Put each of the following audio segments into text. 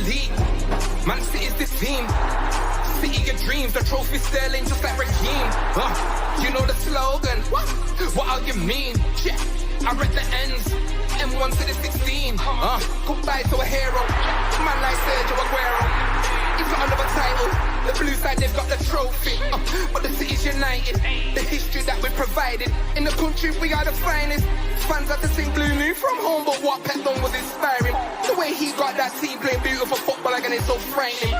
league? Man City's the team. City your dreams, the trophy sterling just like Raheem. You know the slogan. What all you mean? Yeah, I read the ends. M1 to the 16. Goodbye to a hero. Man like Sergio Aguero. It's not another title. The blue side, they've got the trophy. But the city's united. The history that we provided. In the country, we are the finest. Fans had to sing Blue Moon from home, but what Pet Long was inspiring. The way he got that team playing beautiful football, again, it's so frightening.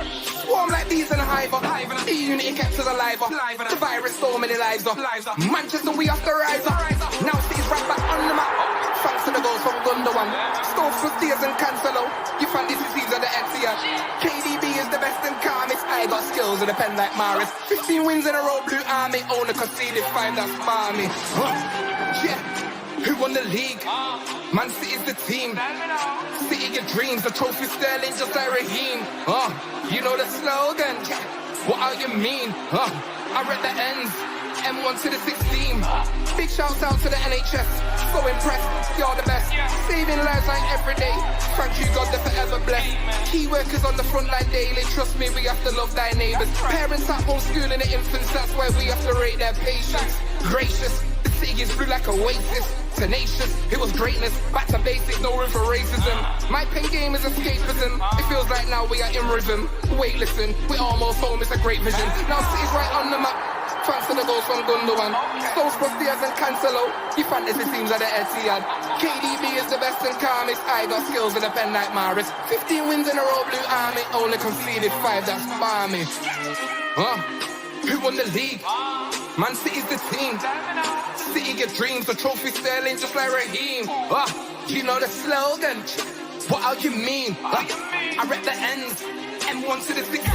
Swarm like bees in a hive. The unity kept us alive. The virus stole many lives. Manchester, we have to rise up. Now city's right back on the map. Thanks to the goals from Gundogan. Stones for Diaz and Cancelo. You find this season the Etihad. KDB is the best and calmest. I got skills with a pen like Maris. 15 wins in a row, Blue Army. Only conceded 5, that's balmy. Yeah, who won the league? Man City's the team. City your dreams, the trophy sterling just like Raheem. You know the slogan. What all you mean? I read the ends. M1 to the 16. Big shouts out to the NHS. So impressed, you're the best. Saving lives like every day. Thank you, God, they're forever blessed. Key workers on the front line daily. Trust me, we have to love thy neighbours. Parents at home schooling the infants. That's why we have to rate their patience. Gracious, the city is blue like Oasis. Tenacious, it was greatness. Back to basics, no room for racism. My pen game is escapism. It feels like now we are in rhythm. Wait, listen, we're almost home, it's a great vision. Now city's right on the map. Thanks to the goals from Gundogan. Stones for Diaz and Cancelo. You fantasy teams at the Etihad. KDB is the best and calmest. I got skills with a pen like Maris. 15 wins in a row, Blue Army. Only conceded 5, that's balmy. Who won the league? Man City's the team. City your dreams, the trophy sterling just like Raheem. You know the slogan. What all you mean? I read the ends. M1 to the 6.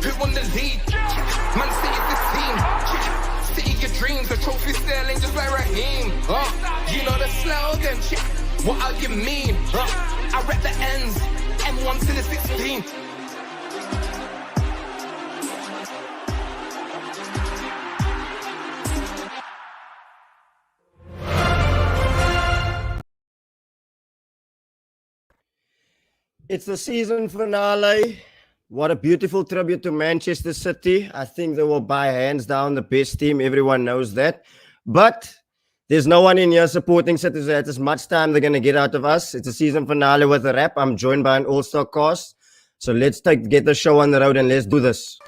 Who won the league? Man City's the team. City your dreams, the trophy sterling just like Raheem. You know the slogan. What all you mean? I read the ends. M1 to the 16. It's the season finale. What a beautiful tribute to Manchester City. I think they will by hands down the best team. Everyone knows that. But there's no one in here supporting City. That's as much time they're going to get out of us. It's a season finale with a wrap. I'm joined by an all-star cast. So let's get the show on the road and let's do this.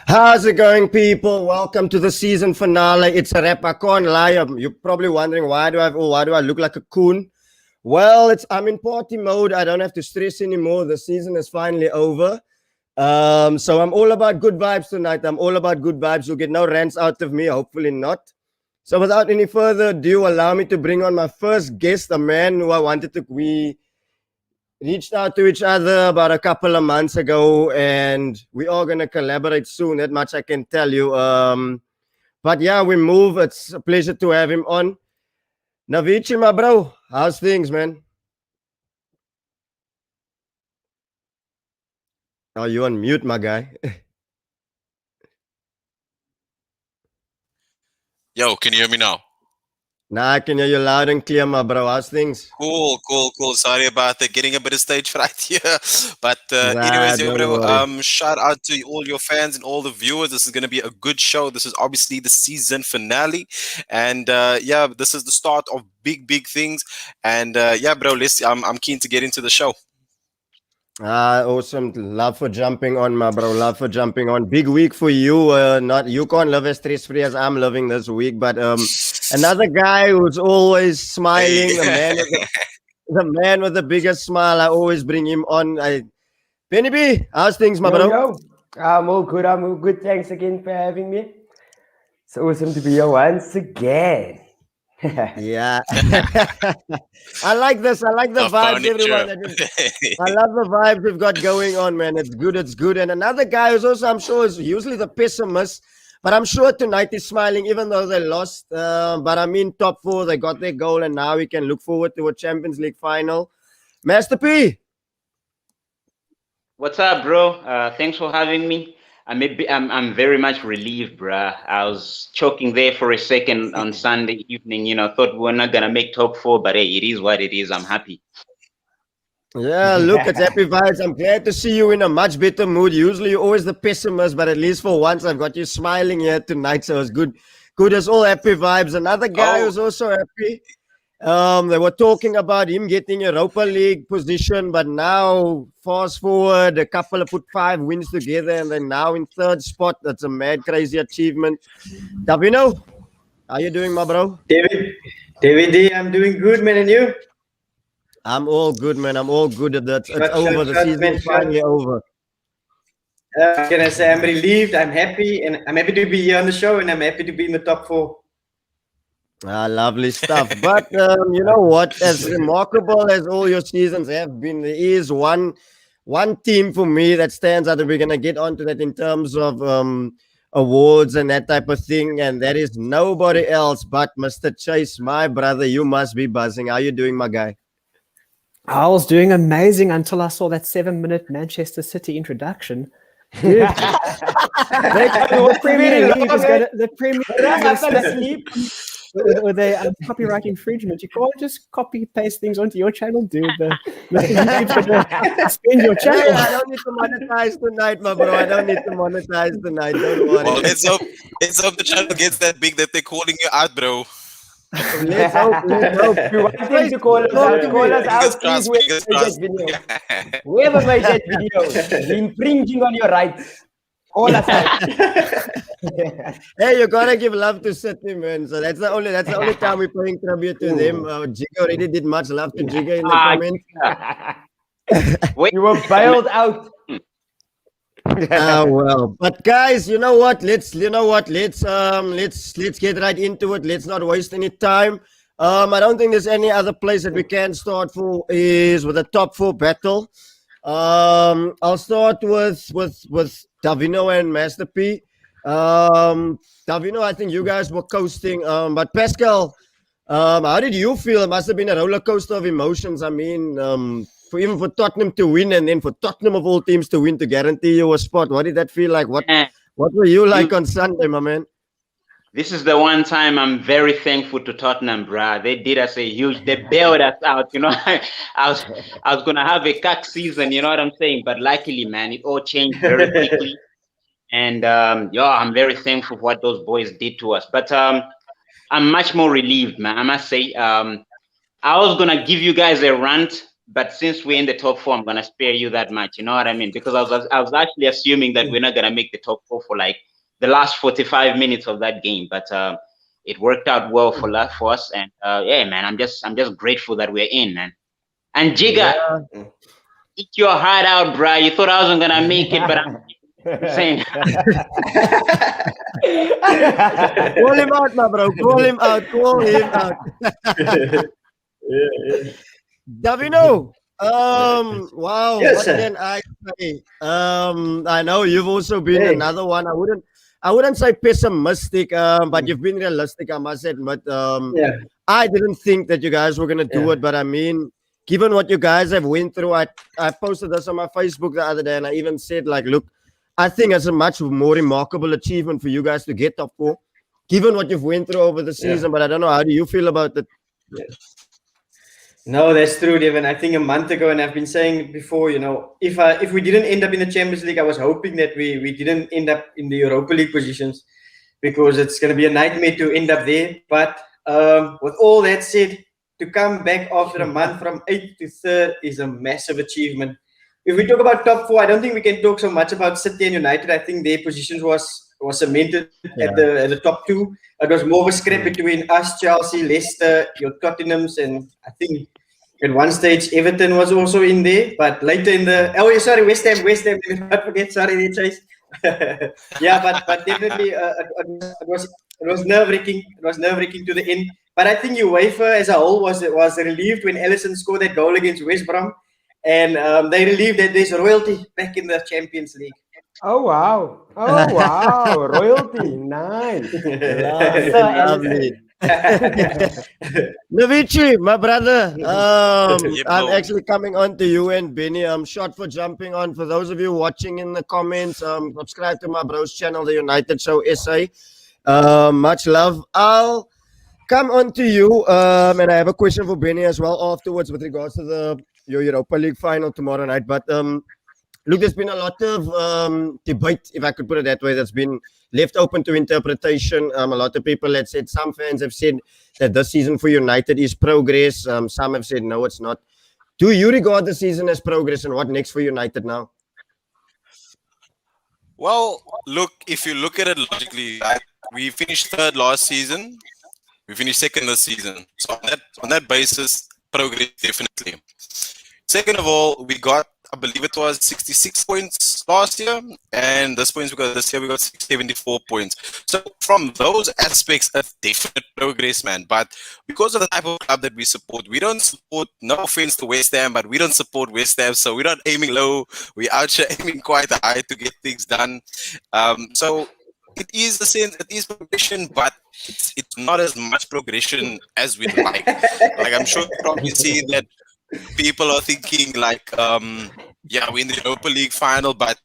How's it going, people? Welcome to the season finale. It's a wrap. I can't lie. You're probably wondering why do I look like a coon? Well, I'm in party mode. I don't have to stress anymore. The season is finally over. So I'm all about good vibes tonight. I'm all about good vibes. You'll get no rants out of me. Hopefully not. So without any further ado, allow me to bring on my first guest, a man who we reached out to each other about a couple of months ago, and we are going to collaborate soon. That much I can tell you. But yeah, we move. It's a pleasure to have him on. Navici, my bro, how's things, man? Oh, you on mute, my guy. Yo, can you hear me now? Nah, I can hear you loud and clear, my bro. How's things? Cool. Sorry about that. Getting a bit of stage fright here. But anyways, don't bro, worry. shout out to all your fans and all the viewers. This is going to be a good show. This is obviously the season finale. And yeah, this is the start of big things. And yeah, bro, I'm keen to get into the show. Awesome. Love for jumping on, my bro. Love for jumping on. Big week for you. You can't live as stress-free as I'm living this week. But another guy who's always smiling, the man with the biggest smile. I always bring him on. Benny B, how's things, my bro? Yo. I'm all good. Thanks again for having me. It's awesome to be here once again. Yeah. I like this. I like the vibes, everyone. I love the vibes we've got going on, man. It's good. And another guy who's also, I'm sure, is usually the pessimist, but I'm sure tonight is smiling, even though they lost. But I mean, top 4, they got their goal, and now we can look forward to a Champions League final. Master P. What's up, bro? Thanks for having me. I'm very much relieved, bruh. I was choking there for a second on Sunday evening. Thought we were not gonna make top 4, but hey, it is what it is. I'm happy. Yeah, look, it's happy vibes. I'm glad to see you in a much better mood. Usually you're always the pessimist, but at least for once I've got you smiling here tonight. So it's good. Good as all happy vibes. Another guy who's also happy. They were talking about him getting Europa League position, but now fast forward, a couple of put 5 wins together and then now in 3rd spot. That's a mad, crazy achievement. Davino, how you doing, my bro? David D, I'm doing good, man, and you? I'm all good, man. I'm all good at that. It's over. The season is finally over. Can I say I'm relieved, I'm happy, and I'm happy to be here on the show, and I'm happy to be in the top 4. Lovely stuff. But you know what? As remarkable as all your seasons have been, there is one team for me that stands out, and we're gonna get onto that in terms of awards and that type of thing, and that is nobody else but Mr. Chase, my brother. You must be buzzing. How you doing, my guy? I was doing amazing until I saw that 7-minute Manchester City introduction. Dude, the Premier League is going to sleep with a copyright infringement. You can't just copy paste things onto your channel, dude. YouTube's going to spend your channel. Hey, I don't need to monetize tonight, my bro. I don't need to monetize tonight. Don't worry. Well, let's hope the channel gets that big that they're calling you out, bro. Let's hope. We want them to call us out. Please, whoever made that video, is infringing on your rights. Call us out. Hey, you gotta give love to City, man. So that's the only time we're paying tribute to them. Jigga already did much love to Jigga in the comments. You were bailed out. Well, but guys, you know what? Let's get right into it. Let's not waste any time. I don't think there's any other place that we can start for is with a top 4 battle. I'll start with Davino and Master P. Davino, I think you guys were coasting. But Pascal, how did you feel? It must have been a roller coaster of emotions. I mean, even for Tottenham to win, and then for Tottenham of all teams to win to guarantee you a spot. What did that feel like? What were you like on Sunday, my man? This is the one time I'm very thankful to Tottenham, bruh. They did us a huge. They bailed us out. I was gonna have a cack season. You know what I'm saying? But luckily, man, it all changed very quickly. And I'm very thankful for what those boys did to us. But I'm much more relieved, man. I must say. I was gonna give you guys a rant. But since we're in the top 4, I'm gonna spare you that much. You know what I mean? Because I was actually assuming that we're not gonna make the top 4 for like the last 45 minutes of that game. But it worked out well for us. And yeah, man, I'm just grateful that we're in, man. And Jigga, eat your heart out, bro. You thought I wasn't gonna make it, but I'm saying. Call him out, my bro. Call him out. Davino, wow, yes, what can I say? I know you've also been another one. I wouldn't say pessimistic, but you've been realistic, I must admit. I didn't think that you guys were gonna do it, but I mean, given what you guys have went through, I posted this on my Facebook the other day, and I even said, like, look, I think it's a much more remarkable achievement for you guys to get top 4, given what you've went through over the season. But I don't know, how do you feel about it? No, that's true, Devin. I think a month ago, and I've been saying before, if we didn't end up in the Champions League, I was hoping that we didn't end up in the Europa League positions, because it's going to be a nightmare to end up there. But with all that said, to come back after a month from 8th to 3rd is a massive achievement. If we talk about top 4, I don't think we can talk so much about City and United. I think their positions was cemented at the top 2. It was more of a scrap between us, Chelsea, Leicester, your Tottenhams, and I think at one stage Everton was also in there. But later in the West Ham. Not forget, sorry, Chase. Yeah, but definitely it was nerve-wracking. It was nerve-wracking to the end. But I think UEFA as a whole was relieved when Alisson scored that goal against West Brom, and they relieved that there's royalty back in the Champions League. Oh wow! Royalty, nice. Lovely. Navici, my brother, Yeah, I'm bro. actually coming on to you and Benny. I'm short for jumping on. For those of you watching in the comments, subscribe to my bro's channel, The United Show SA. Much love. I'll come on to you, and I have a question for Benny as well afterwards with regards to your Europa League final tomorrow night. But look, there's been a lot of debate, if I could put it that way, that's been left open to interpretation. A lot of people have said, some fans have said that this season for United is progress. Some have said, no, it's not. Do you regard the season as progress, and what next for United now? Well, look, if you look at it logically, like, we finished third last season. We finished second this season. So on that basis, progress definitely. Second of all, we got, I believe it was 66 points last year, and this year we got 74 points. So from those aspects, that's definite progress, man. But because of the type of club that we support, we don't support, no offense to West Ham, but we don't support West Ham, so we're not aiming low. We're out here aiming quite high to get things done. So it is progression, but it's not as much progression as we'd like. Like, I'm sure you probably see that people are thinking like, yeah, we're in the Europa League final, but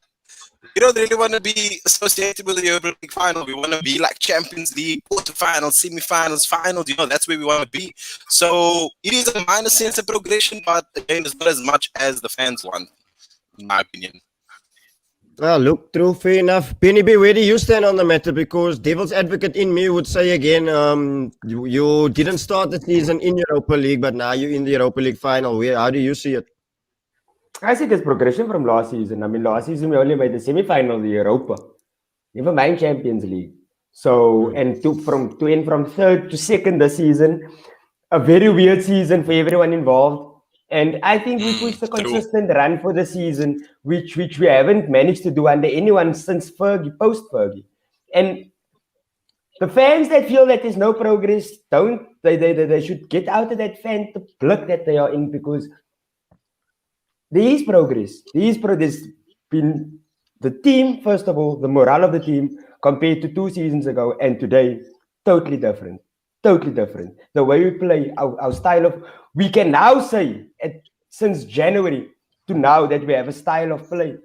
we don't really want to be associated with the Europa League final. We want to be like Champions League, quarterfinals, semi-finals, finals. That's where we want to be. So it is a minor sense of progression, but again, it's not as much as the fans want, in my opinion. Look, true, fair enough. Penny B, where do you stand on the matter? Because devil's advocate in me would say again, you didn't start the season in Europa League, but now you're in the Europa League final. How do you see it? I see there's progression from last season. I mean, last season we only made the semi-final of the Europa, never mind Champions League. So, and from third to second this season, a very weird season for everyone involved. And I think we pushed a consistent run for the season, which we haven't managed to do under anyone since post Fergie. And the fans that feel that there's no progress, they should get out of that phantom block that they are in, because there is progress. There's been the team, first of all, the morale of the team compared to 2 seasons ago and today, totally different. Totally different. The way we play, our style of, we can now say since January to now that we have a style of play.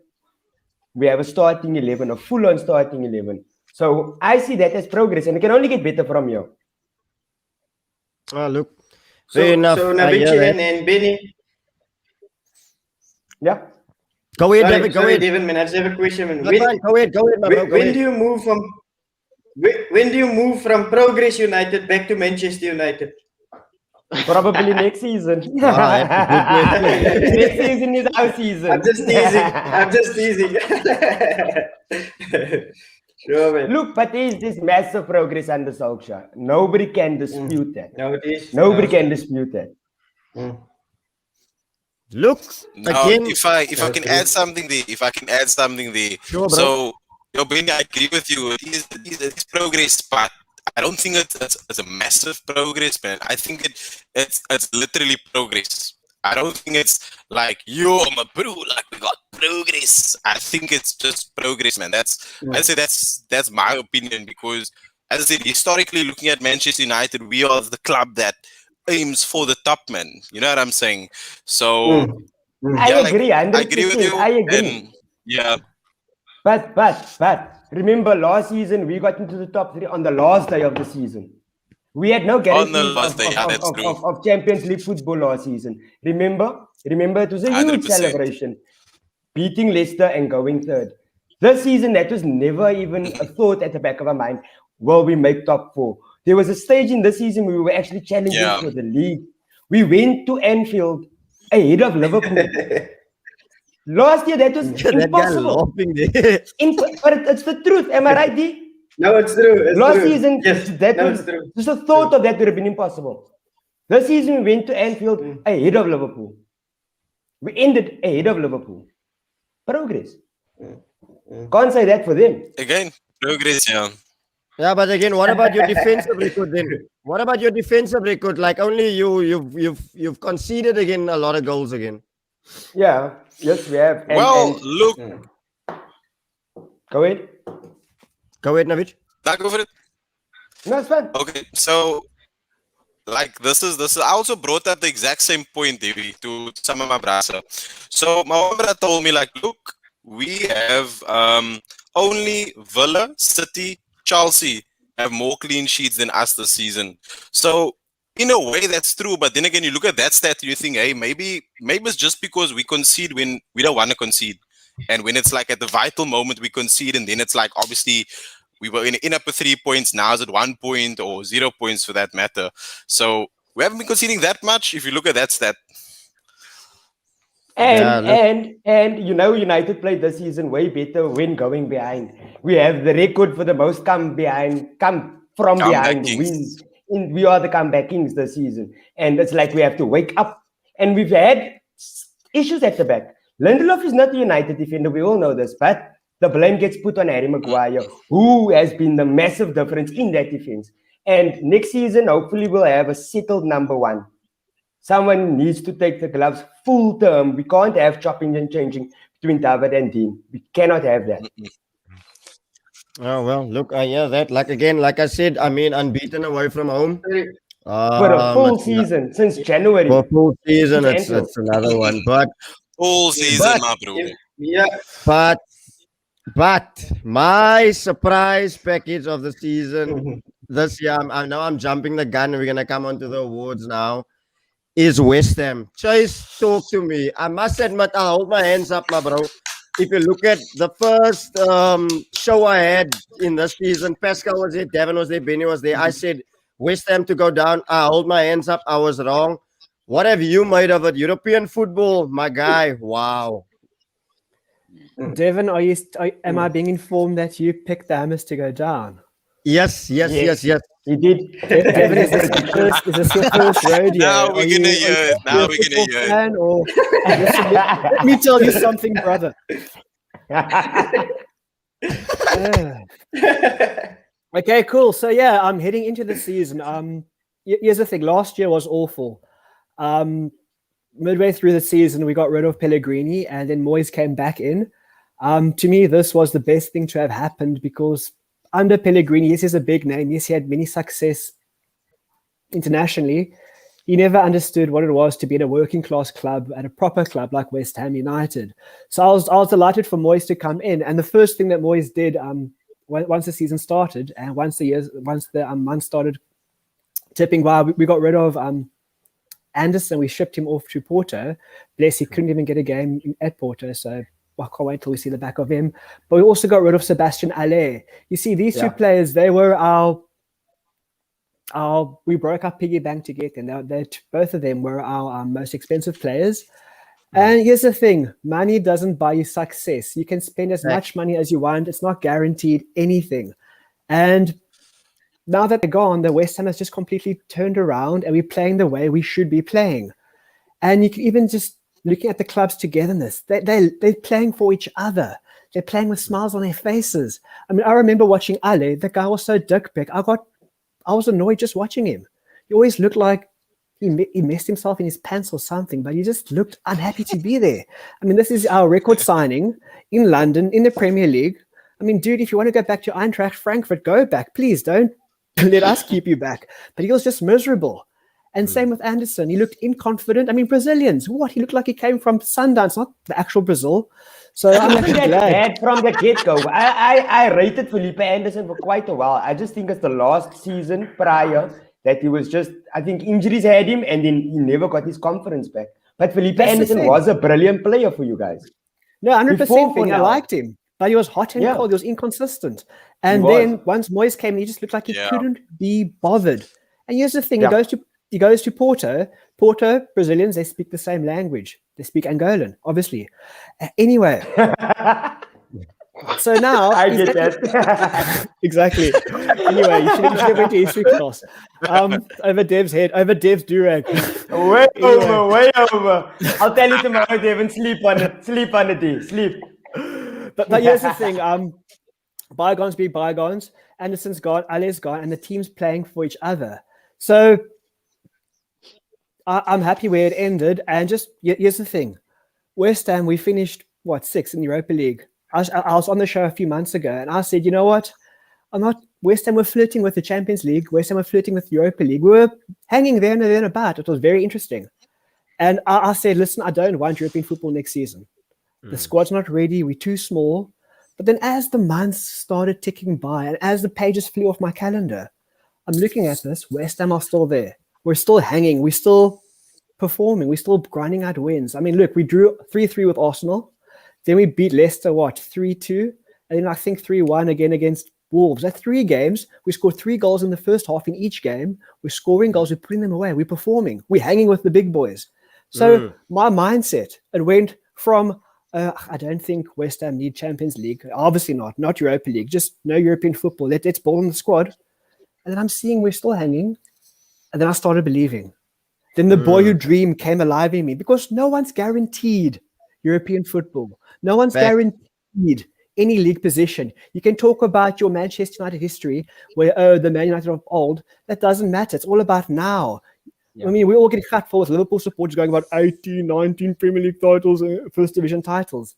We have a starting 11, a full-on starting 11. So I see that as progress, and it can only get better from here. Look, So enough. Navici and Benny. Yeah. Go ahead, David. Go ahead. Devin, man, I just have a question. Go ahead, my bro. Go When ahead. do you move from Progress United back to Manchester United? Probably next season. That's a good question. Next season is our season. I'm just teasing. Sure, man. Look, but there is this massive progress under Solskjaer. Nobody can dispute that. No, it is. Nobody can dispute that. Look, Now, again. if I can add something there, Sure, bro. So, Benny, I agree with you. It is progress, but I don't think it's a massive progress, man. I think it's literally progress. I don't think it's like, yo, I'm a bro, like we got progress. I think it's just progress, man. I'd say that's my opinion, because, as I said, historically looking at Manchester United, we are the club that aims for the top, man. You know what I'm saying? So I agree. 100%. I agree with you. I agree. And, yeah. But remember, last season we got into the top 3 on the last day of the season. We had no guarantee of Champions League football last season. Remember, it was a huge 100%. celebration, beating Leicester and going third. This season, that was never even a thought at the back of our mind. Will we make top 4? There was a stage in this season where we were actually challenging for the league. We went to Anfield ahead of Liverpool. Last year, that was impossible. But it's the truth. Am I right, D? No, it's true. Last season, yes. Just the thought of that would have been impossible. This season, we went to Anfield ahead of Liverpool. We ended ahead of Liverpool. Progress. Can't say that for them. Again, progress, yeah. Yeah, but again, what about your defensive record then? What about your defensive record? Like, only you've conceded again a lot of goals again. Yeah. Yes, we have. Look. Go ahead. Go ahead, Navid. Go for it. No, it's fine. Okay, so like this is. I also brought up the exact same point, Devy, to some of my brasa. So my brother told me like, look, we have only Villa, City, Chelsea have more clean sheets than us this season. So in a way, that's true. But then again, you look at that stat, you think, hey, maybe it's just because we concede when we don't want to concede, and when it's like at the vital moment we concede, and then it's like obviously we were in up with 3 points. Now it's at 1 point or 0 points for that matter. So we haven't been conceding that much. If you look at that stat, And you know, United played this season way better when going behind. We have the record for the most come from behind kings. wins. We are the comeback kings this season, and it's like we have to wake up. And we've had issues at the back. Lindelof is not a United defender. We all know this, but the blame gets put on Harry Maguire, who has been the massive difference in that defense. And next season, hopefully, we'll have a settled number one. Someone needs to take the gloves full term. We can't have chopping and changing between David and Dean. We cannot have that. Oh well, look, yeah, that like I said, I mean, unbeaten away from home. For a full season since January. For a full season, Since it's another one. But full season, my bro. Yeah. But my surprise package of the season this year, I know I'm jumping the gun. We're gonna come on to the awards now. Is West Ham. Chase, talk to me. I must admit, I'll hold my hands up, my bro. If you look at the first show I had in this season, Pascal was there, Devin was there, Benny was there. I said West Ham to go down. I hold my hands up. I was wrong. What have you made of it? European football, my guy. Wow. Devin, am I being informed that you picked the Hammers to go down? Yes. He did. Devin, is this your first rodeo? Now we're gonna hear. Now we're gonna hear. Let me tell you something, brother. Okay, cool. So yeah, I'm heading into the season. Here's the thing. Last year was awful. Midway through the season, we got rid of Pellegrini, and then Moyes came back in. To me, this was the best thing to have happened because under Pellegrini, yes, he's a big name. Yes, he had many success internationally. He never understood what it was to be at a working class club, at a proper club like West Ham United. So I was delighted for Moyes to come in. And the first thing that Moyes did once the season started and once the month started tipping by, we got rid of Anderson. We shipped him off to Porto. Bless, he couldn't even get a game at Porto. So I can't wait till we see the back of him. But we also got rid of Sebastian Haller. You see, these two players, they were we broke our piggy bank to get them. Both of them were our most expensive players. And here's the thing, money doesn't buy you success. You can spend as much money as you want. It's not guaranteed anything. And now that they're gone, the West Ham has just completely turned around and we're playing the way we should be playing. And you can even just looking at the club's togetherness, they're playing for each other. They're playing with smiles on their faces. I mean, I remember watching Ale. The guy was so dick-pick. I was annoyed just watching him. He always looked like he messed himself in his pants or something, but he just looked unhappy to be there. I mean, this is our record signing in London, in the Premier League. I mean, dude, if you want to go back to Eintracht Frankfurt, go back. Please don't let us keep you back. But he was just miserable. And same with Anderson. He looked inconfident. I mean, Brazilians, what? He looked like he came from Sundance, not the actual Brazil. So I'm actually glad. From the get-go. I rated Felipe Anderson for quite a while. I just think it's the last season prior that he was just, I think injuries had him and then he never got his confidence back. But Felipe Anderson was a brilliant player for you guys. No, 100% thing. I liked him. But he was hot and cold. He was inconsistent. And then once Moyes came, he just looked like he couldn't be bothered. And here's the thing. He goes to Porto. Porto, Brazilians, they speak the same language. They speak Angolan, obviously. Anyway. So now... I get that. Exactly. Anyway, you should have went to history class. Over Dev's head, over Dev's durag. Way over. I'll tell you tomorrow, Devin, sleep on it, D. Sleep. But here's the thing. Bygones be bygones. Anderson's gone, Ali's gone, and the team's playing for each other. So... I'm happy where it ended. And just here's the thing. West Ham, we finished, 6th in the Europa League. I was on the show a few months ago and I said, you know what? West Ham were flirting with the Champions League. West Ham were flirting with the Europa League. We were hanging there and then about. It was very interesting. And I said, listen, I don't want European football next season. The squad's not ready. We're too small. But then as the months started ticking by and as the pages flew off my calendar, I'm looking at this. West Ham are still there. We're still hanging. We're still performing. We're still grinding out wins. I mean, look, we drew 3-3 with Arsenal. Then we beat Leicester, 3-2? And then I think 3-1 again against Wolves. At 3 games, we scored 3 goals in the first half in each game. We're scoring goals. We're putting them away. We're performing. We're hanging with the big boys. So my mindset, it went from, I don't think West Ham need Champions League. Obviously not Europa League. Just no European football. Let's ball in the squad. And then I'm seeing we're still hanging. And then I started believing. Then the boyhood dream came alive in me because no one's guaranteed European football. No one's guaranteed any league position. You can talk about your Manchester United history where, the Man United of old. That doesn't matter. It's all about now. Yeah. I mean, we all get cut for with Liverpool supporters going about 18, 19 Premier League titles, First Division titles.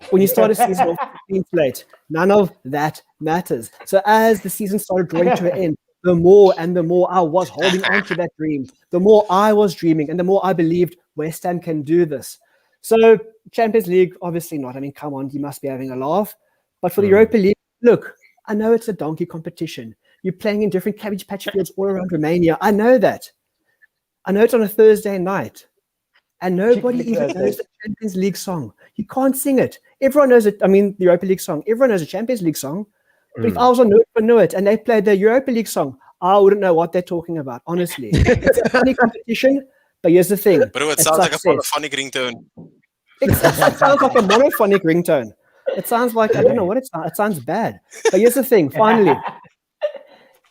When you start a season off 15th late, none of that matters. So as the season started drawing to an end, the more and the more I was holding on to that dream, the more I was dreaming and the more I believed West Ham can do this. So Champions League, obviously not. I mean, come on, you must be having a laugh. But for the Europa League, look, I know it's a donkey competition. You're playing in different cabbage patch fields all around Romania. I know that. I know it's on a Thursday night. And nobody even knows the Champions League song. You can't sing it. Everyone knows it. I mean, the Europa League song. Everyone knows the Champions League song. But if I was on Know It for Know It and they played the Europa League song, I wouldn't know what they're talking about, honestly. It's a funny competition, but here's the thing. But it sounds like a polyphonic ringtone. It sounds like a monophonic ringtone. It sounds like, I don't know what it sounds. It sounds bad. But here's the thing, finally.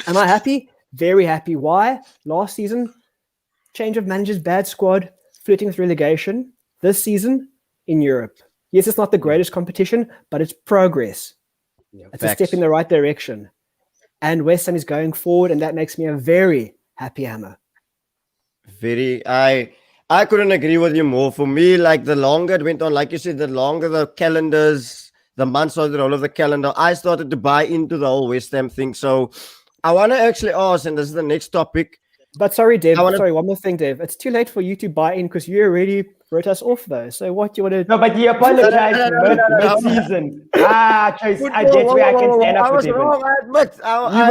Am I happy? Very happy. Why? Last season, change of managers, bad squad, flirting with relegation. This season, in Europe. Yes, it's not the greatest competition, but it's progress. Yeah, it's a step in the right direction. And West Ham is going forward, and that makes me a very happy hammer. I couldn't agree with you more. For me, like the longer it went on, like you said, the longer the calendars, the months of the roll of the calendar, I started to buy into the whole West Ham thing. So I want to actually ask, and this is the next topic. But sorry, Dev. Sorry, one more thing, Dev. It's too late for you to buy in because you already wrote us off, though. So what do you want to? No, but he apologized mid-season. Choice. That's where I can stand up with him. I admit. He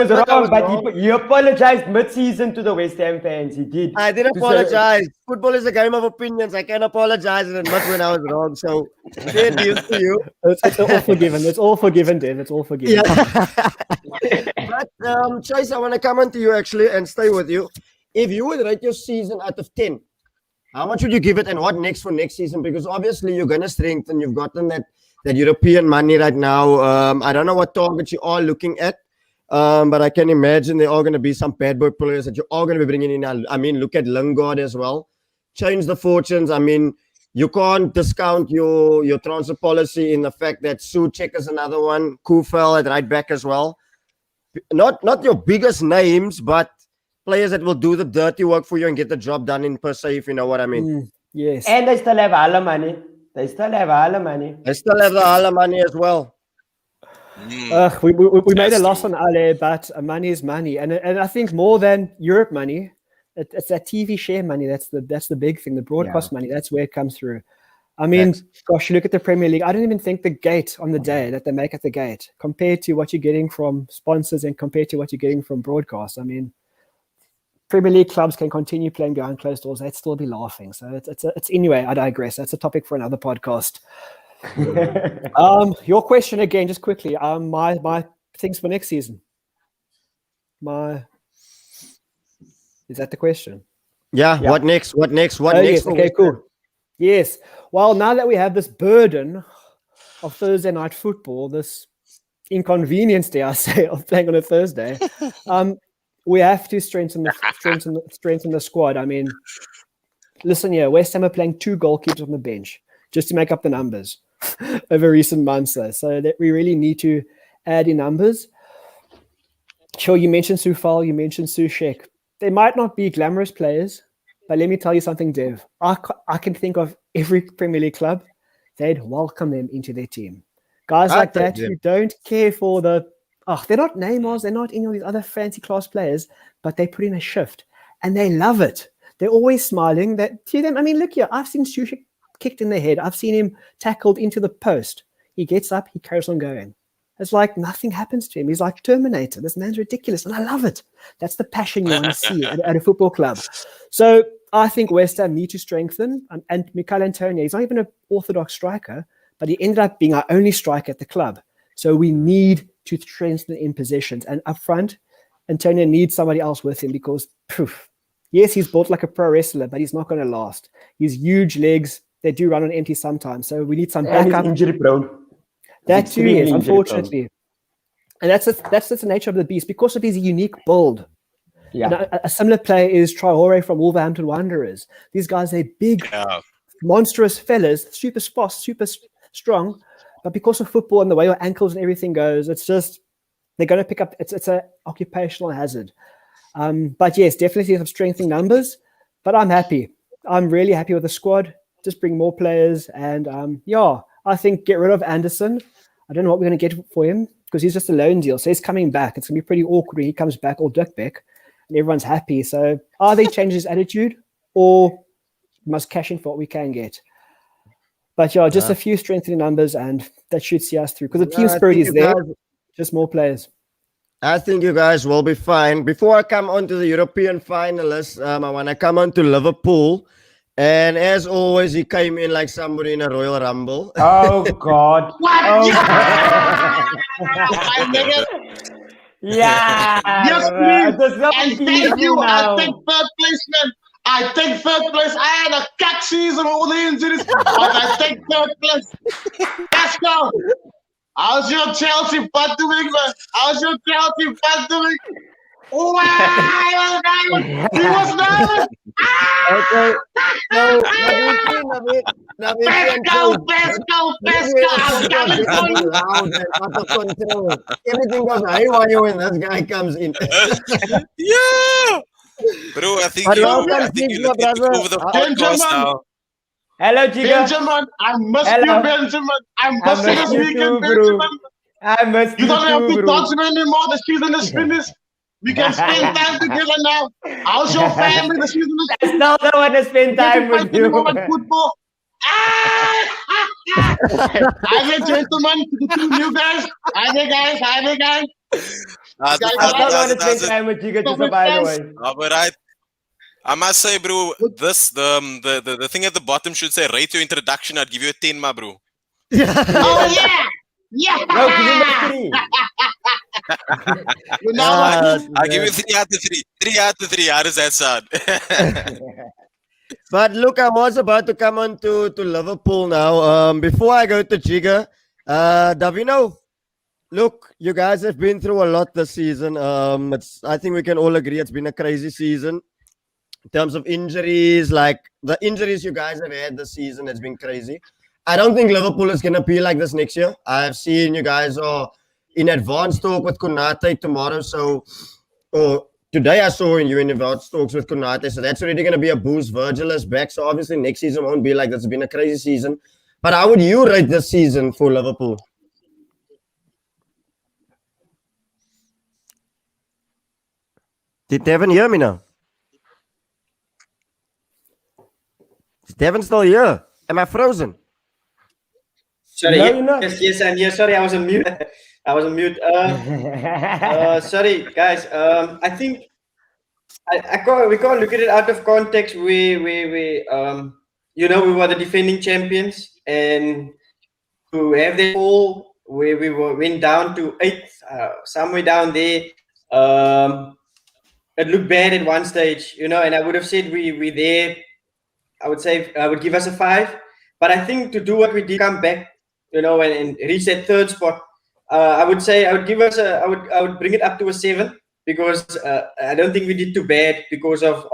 was wrong, but he apologized mid-season to the West Ham fans. He did. I did apologize. Football is a game of opinions. I can apologize and admit when I was wrong. So fair deal to you. It's all forgiven. It's all forgiven, Dev. It's all forgiven. Yeah. But Choice, I want to come on to you actually and stay with you. If you would rate your season out of 10, how much would you give it and what next for next season? Because obviously you're going to strengthen. You've gotten that European money right now. I don't know what targets you are looking at, but I can imagine there are going to be some bad boy players that you are going to be bringing in. I mean, look at Lingard as well. Change the fortunes. I mean, you can't discount your transfer policy in the fact that Souček is another one. Kufel at right back as well. Not your biggest names, but players that will do the dirty work for you and get the job done in per se, if you know what I mean. Yes. And they still have Hala money. They still have the Hala money as well. We made a loss on Ale, but money is money. And I think more than Europe money, it's that TV share money. That's the big thing, the broadcast money. That's where it comes through. I mean, gosh, you look at the Premier League. I don't even think the gate on the day that they make at the gate compared to what you're getting from sponsors and compared to what you're getting from broadcast. I mean, Premier League clubs can continue playing behind closed doors. They'd still be laughing. So it's anyway, I digress. That's a topic for another podcast. Your question again, just quickly. My things for next season. Is that the question? Yeah. What next? What next? Yes. Okay, cool. Yes. Well, now that we have this burden of Thursday night football, this inconvenience, dare I say, of playing on a Thursday, we have to strengthen the squad. I mean, listen here, West Ham are playing 2 goalkeepers on the bench just to make up the numbers over recent months, though. So that we really need to add in numbers. Sure, you mentioned Sufal, you mentioned Souček. They might not be glamorous players, but let me tell you something, Dev. I can think of every Premier League club, they'd welcome them into their team. Guys I like take that them. who don't care for the. Oh, they're not Neymars, they're not any of these other fancy class players, but they put in a shift and they love it. They're always smiling. That to them, I mean, look here, I've seen Sushik kicked in the head. I've seen him tackled into the post. He gets up, he carries on going. It's like nothing happens to him. He's like Terminator. This man's ridiculous, and I love it. That's the passion you want to see at a football club. So I think West Ham need to strengthen. And Mikel Antonio, he's not even an orthodox striker, but he ended up being our only striker at the club. So we need to strengthen in positions. And up front, Antonio needs somebody else with him because, yes, he's built like a pro wrestler, but he's not going to last. He's huge legs. They do run on empty sometimes. So we need some And he's backup. injury prone. That too, yes, extremely unfortunately. And that's the nature of the beast because of his unique build. Yeah. And a similar player is Traore from Wolverhampton Wanderers. These guys are big, monstrous fellas, super fast, super strong. But because of football and the way your ankles and everything goes, it's just they're going to pick up. It's an occupational hazard. But yes, definitely some strengthening numbers. But I'm happy. I'm really happy with the squad. Just bring more players, and I think get rid of Anderson. I don't know what we're going to get for him because he's just a loan deal. So he's coming back. It's going to be pretty awkward when he comes back or Duckbeck and everyone's happy. So either he changes his attitude or must cash in for what we can get. But just a few strengthening numbers and that should see us through because the team spirit is there. Just more players. I think you guys will be fine. Before I come on to the European finalists, I want to come on to Liverpool. And as always, he came in like somebody in a Royal Rumble. Oh, God. What? Oh, yeah. Yes, please. It's so And thank peaceful you. now. I take third place, man. I take third place. I had a cut season with all the injuries, but I take third place. Let's go. How's your Chelsea butt doing, man? How's your Chelsea butt doing? Wow, he was nervous. Okay. So, Let's go. I'm coming for you. loud and out of control. Everything goes haywire when this guy comes in. Yeah, bro. I think But you welcome, I think you Sigma, look at brother. over the podcast Gentlemen. now. Hello, Giga. Benjamin, I miss Hello. you, Benjamin. I'm I missing miss this you weekend, too, bro. Benjamin. I must You don't have to bro. touch me anymore. The season is finished. We can spend time together now. How's your family? The season is I still don't want to spend time with you. Football. Hi there, gentlemen. To the two new guys. Hi there, guys. I still want to spend time with Giga, just by the way. But I must say, bro, this the thing at the bottom should say rate your introduction. I'd give you a 10, my bro. Oh, yeah. Yeah. No, give him a 3. You know what? I'll give you 3 out of 3. 3 out of 3. How does that sound? But look, I was about to come on to Liverpool now. Before I go to Giga, Davino, look, you guys have been through a lot this season. I think we can all agree it's been a crazy season. In terms of injuries, like the injuries you guys have had this season has been crazy. I don't think Liverpool is going to be like this next year. I've seen you guys are in advanced talk with Konate tomorrow. Today I saw you in advanced talks with Konate. So that's already going to be a boost. Virgil is back. So obviously next season won't be like this. It's been a crazy season. But how would you rate this season for Liverpool? Did Devin hear me now? Is Devin still here? Am I frozen? Sorry, No, you're not. yes, I'm here. Sorry, I was on mute. Sorry, guys. I think we can't look at it out of context. We were the defending champions, and to have that fall where we went down to 8th, somewhere down there. It looked bad at one stage, and I would have said we there. I would say I would give us a 5, but I think to do what we did, come back, and reach that 3rd spot. I would say I would give us I would bring it up to a 7 because I don't think we did too bad because of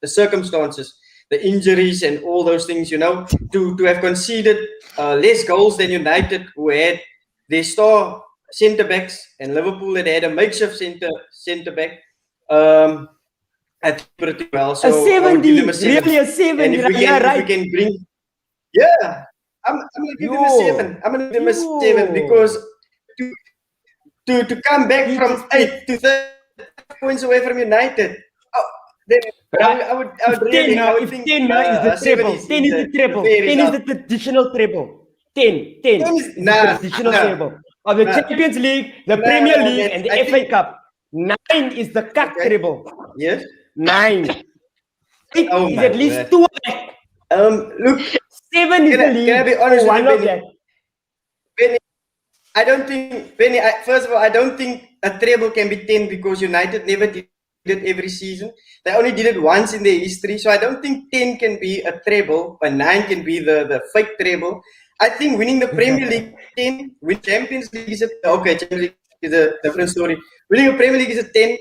the circumstances, the injuries and all those things. To have conceded less goals than United, who had their star centre backs, and Liverpool had a makeshift centre back. I think pretty well. So A 70, I would give them a 7. really a 7. And if we can bring, yeah. I'm gonna give him a 7. I'm gonna give him a 7 because to come back from 8 to 30 points away from United. Then I would really, I would think 10 is the treble. 10 is the treble. 10 is the traditional treble. 10 is the traditional treble of the Champions League, the Premier League, and the FA Cup. 9 is the cup treble. Yes. 9. 8 Oh is my at least word. 2. Look, 7 is the league. can I be honest one with of you, that. Benny? I don't think, Benny, first of all, I don't think a treble can be 10 because United never did it every season. They only did it once in their history. So I don't think 10 can be a treble, but 9 can be the fake treble. I think winning the Premier League 10, win Champions League is okay, Champions League is a different story. Winning a Premier League is a 10.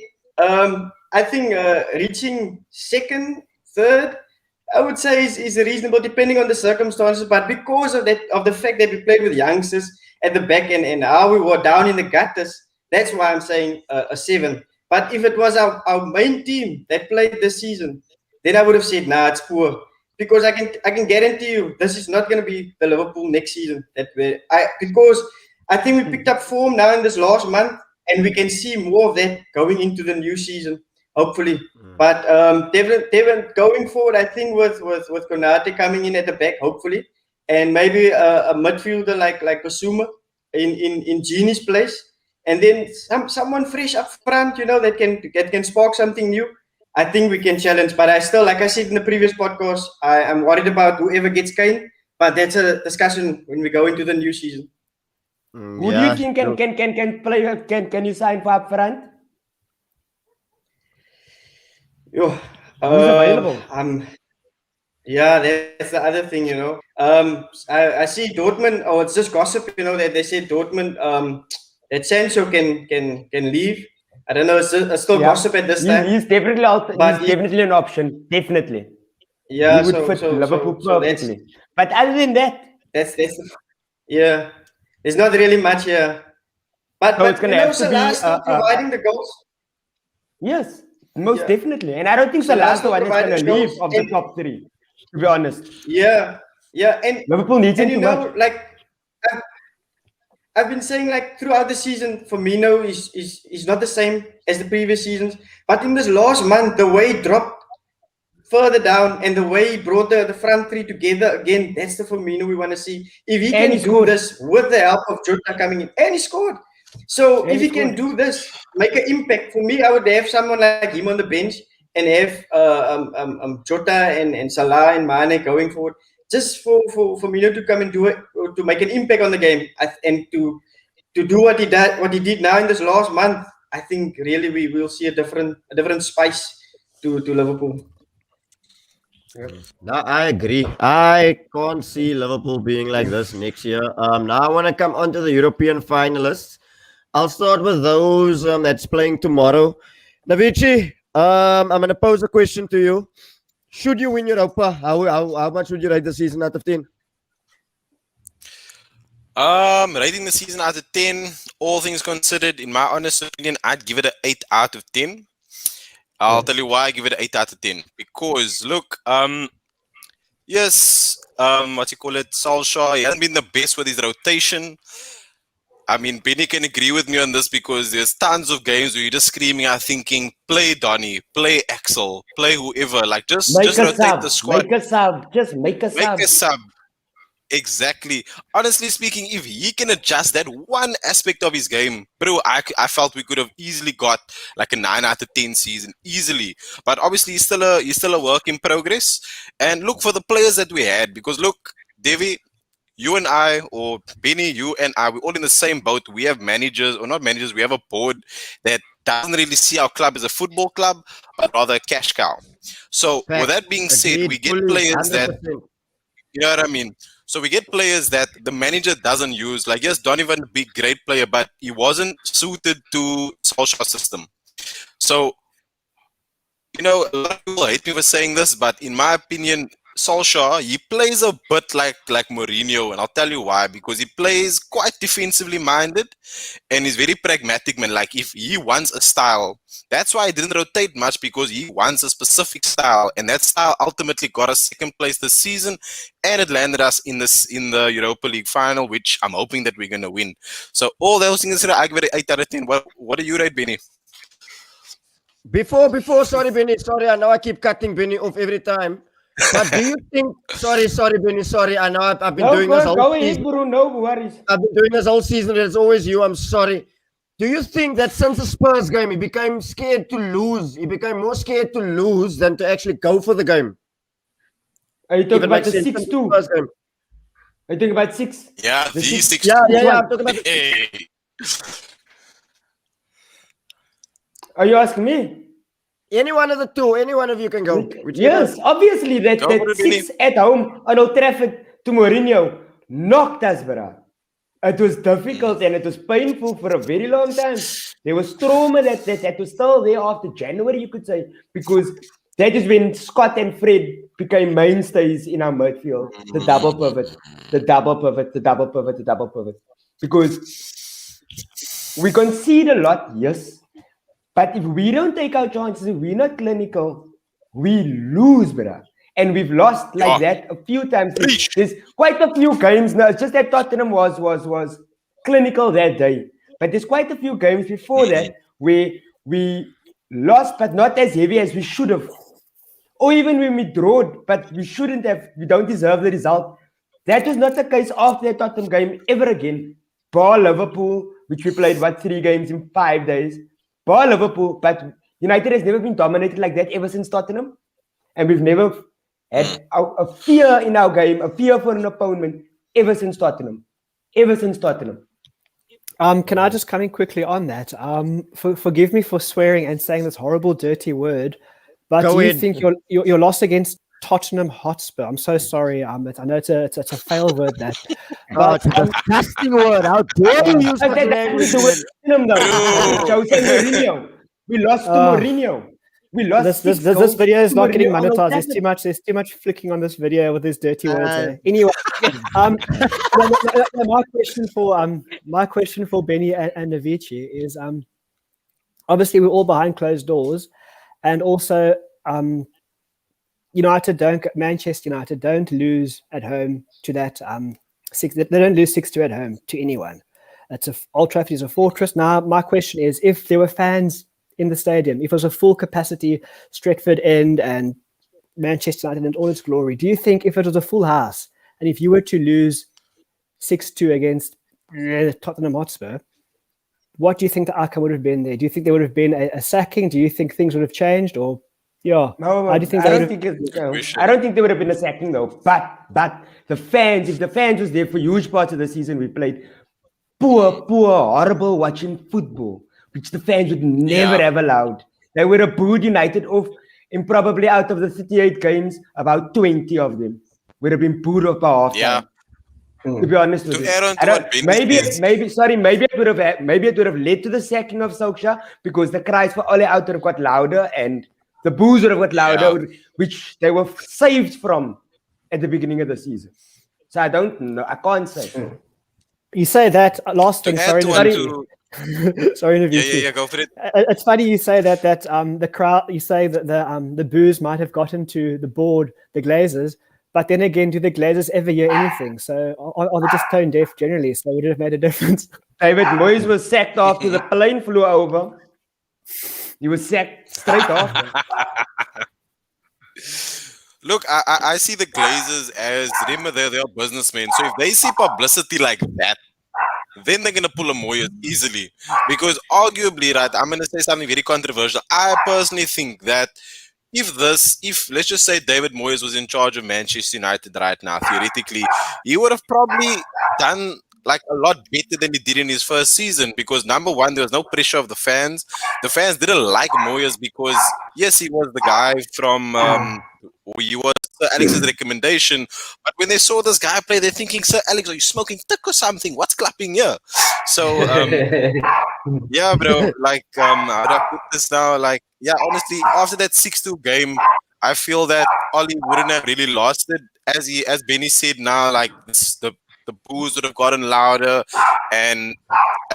I think reaching second, third, I would say is reasonable depending on the circumstances. But because of that, of the fact that we played with youngsters at the back end and how we were down in the gutters, that's why I'm saying a 7. But if it was our main team that played this season, then I would have said, nah, it's poor. Because I can guarantee you this is not going to be the Liverpool next season. Because I think we picked up form now in this last month, and we can see more of that going into the new season, hopefully. But Devin, going forward, I think with Konate coming in at the back, hopefully, and maybe a midfielder like Basuma in Genie's place, and then someone fresh up front, that can spark something new. I think we can challenge, but I still, like I said in the previous podcast, I'm worried about whoever gets Kane. But that's a discussion when we go into the new season. Who do you think can play? Can you sign for up front? Who's available? Yeah, that's the other thing, I see Dortmund. Oh, it's just gossip, that they say Dortmund. That Sancho can leave. I don't know. It's still gossip at this time. He's definitely out. But he's definitely an option. Definitely. Yeah, he would fit Liverpool perfectly. But other than that, that's yeah. There's not really much here. But it's going to have to be still providing the goals. Yes, most definitely. And I don't think Salah's the one that's going to leave of the top 3. To be honest. Yeah. And Liverpool needs him too much. Like I've been saying, like, throughout the season, Firmino is not the same as the previous seasons. But in this last month, the way he dropped further down and the way he brought the front 3 together again, that's the Firmino we want to see. If he can do this with the help of Jota coming in, and he scored. So if he can do this, make an impact, for me, I would have someone like him on the bench and have Jota and Salah and Mane going forward. Just for Firmino to come and do it, to make an impact on the game, and to do what he did now in this last month. I think really we will see a different spice to Liverpool. No, I agree. I can't see Liverpool being like this next year. Now I want to come on to the European finalists. I'll start with those that's playing tomorrow. Navici, I'm going to pose a question to you. Should you win Europa, how much would you rate the season out of 10? Rating the season out of 10, all things considered, in my honest opinion, I'd give it an 8 out of 10. I'll tell you why I give it an 8 out of 10. Because, look, yes, Solskjaer, he hasn't been the best with his rotation. I mean, Benny can agree with me on this because there's tons of games where you're just screaming out thinking, play Donny, play Axel, play whoever. Like, just rotate the squad. Make a sub. Just make a sub. Make a sub. Exactly. Honestly speaking, if he can adjust that one aspect of his game, bro, I felt we could have easily got like a 9 out of 10 season, easily. But obviously, he's still a work in progress. And look for the players that we had, because look, Devy, you and I, or Benny, you and I, we're all in the same boat. We have managers, or not managers, we have a board that doesn't really see our club as a football club, but rather a cash cow. So, with that being said, we get players 100%. That, you know what I mean? So we get players that the manager doesn't use. Like, yes, Donovan, a big, great player, but he wasn't suited to Solskjaer's system. So, a lot of people hate me for saying this, but in my opinion, Solskjaer, he plays a bit like Mourinho, and I'll tell you why. Because he plays quite defensively minded, and he's very pragmatic, man. Like if he wants a style, that's why he didn't rotate much, because he wants a specific style, and that style ultimately got us second place this season, and it landed us in the Europa League final, which I'm hoping that we're gonna win. So all those things, I give it 8 out of 10. What do you rate, Benny? Before, sorry, Benny, sorry, I know I keep cutting Benny off every time. But do you think, sorry, Benny, sorry, I know I've been doing this whole go ahead, season. bro. No worries. I've been doing this whole season, it's always you, I'm sorry. Do you think that since the Spurs game, he became scared to lose? He became more scared to lose than to actually go for the game? Are you talking Even about like the since 6-2? Spurs game. Are you talking about 6? Yeah, The these six- 6. Yeah, Which one? I'm talking about Hey. Are you asking me? any one of the two, any one of you can go. Whichever. Yes, obviously that Go for it, 6 at home on Old Trafford to Mourinho knocked us, bro. It was difficult and it was painful for a very long time. There was trauma that was still there after January, you could say, because that is when Scott and Fred became mainstays in our midfield. The double pivot. Because we concede a lot, yes. But if we don't take our chances, if we're not clinical, we lose, brother. And we've lost like that a few times. There's quite a few games now. It's just that Tottenham was clinical that day. But there's quite a few games before that where we lost, but not as heavy as we should have. Or even when we drawed, but we shouldn't have. We don't deserve the result. That was not the case after the Tottenham game ever again. Bar Liverpool, which we played, 3 games in 5 days. Bar Liverpool, but United has never been dominated like that ever since Tottenham. And we've never had a fear in our game, a fear for an opponent ever since Tottenham. Can I just come in quickly on that? Forgive me for swearing and saying this horrible, dirty word, but Go do you ahead. think your loss against Tottenham Hotspur? I'm so sorry. I know it's a fail word that, But it's a disgusting word. How dare you use that That language? nothing to do with Tottenham, though. Jose Mourinho. We lost to Mourinho. We lost this 6 goals video is to not getting Mourinho on Old monetized. There's too much flicking on this video with these dirty words. Anyway, my question for Benny and Navici is obviously we're all behind closed doors, and also Manchester United don't lose at home to that 6. They don't lose 6-2 at home to anyone. Old Trafford is a fortress. Now my question is, if there were fans in the stadium, if it was a full capacity Stretford End and Manchester United in all its glory, do you think if it was a full house and if you were to lose 6-2 against Tottenham Hotspur, what do you think the outcome would have been there? Do you think there would have been a sacking? Do you think things would have changed? Or No, how do you think I don't think there would have been a sacking though. But the fans, if the fans was there for huge parts of the season, we played poor, horrible watching football, which the fans would never have allowed. They would have booed United off, and probably out of the 38 games, about 20 of them would have been booed off by half time. To be honest with you, maybe it would have led to the sacking of Solskjaer, because the cries for Ole out would have got louder and the boos would have got louder, which they were saved from at the beginning of the season. So I don't know. I can't say. You say that last thing. Sorry, Yeah, go for it. It's funny you say that the crowd. You say that the boos might have gotten to the board, the Glazers. But then again, do the Glazers ever hear anything? So are they just tone deaf generally? So would it have made a difference? David Moyes was sacked after the plane flew over. He was sacked straight after. Look, I see the Glazers as, remember, they're businessmen. So if they see publicity like that, then they're going to pull a Moyes easily. Because arguably, right, I'm going to say something very controversial. I personally think that if let's just say David Moyes was in charge of Manchester United right now, theoretically, he would have probably done like a lot better than he did in his first season, because number one, there was no pressure of the fans. The fans didn't like Moyes because, yes, he was the guy from he was Sir Alex's recommendation, but when they saw this guy play, they're thinking, Sir Alex, are you smoking thick or something? What's clapping here? So yeah, bro, like how do I put this now? Like, yeah, honestly, after that 6-2 game, I feel that Ollie wouldn't have really lost it, as Benny said. Now, like the boos would have gotten louder, and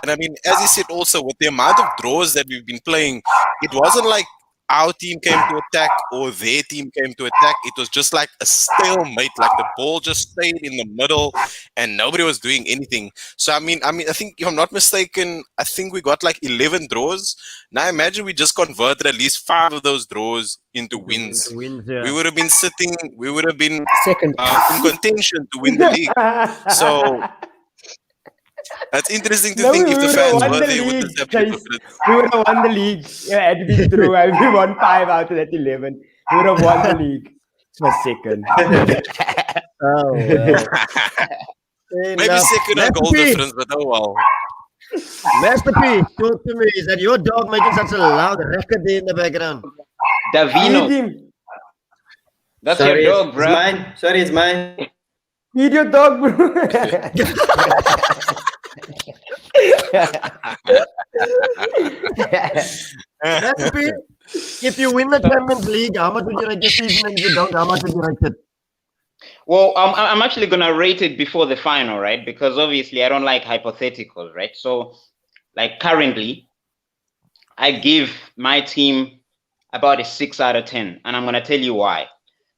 I mean, as he said, also with the amount of draws that we've been playing, it wasn't like our team came to attack or their team came to attack. It was just like a stalemate. Like the ball just stayed in the middle, and nobody was doing anything. So I mean, I think if I'm not mistaken, I think we got like 11 draws. Now imagine we just converted at least 5 of those draws into wins. Yeah. We would have been sitting. We would have been Second. in contention to win the league. So. That's interesting to think if the fans were there with this episode. We would have won the league. Yeah, had been through. We won 5 out of that 11. We would have won the league. It was second. Oh, well. Maybe second on goal difference, but oh well. Master P, talk to me. Is that your dog making such a loud record there in the background? Davino. That's Sorry, your dog, it's bro. mine. Sorry, it's mine. Feed your dog, bro. Master P, if you win the Champions League, how much would you rate the season? And if you don't, how much would you rate it? Well, I'm actually gonna rate it before the final, right? Because obviously I don't like hypotheticals, right? So, like currently, I give my team about a 6 out of 10, and I'm gonna tell you why.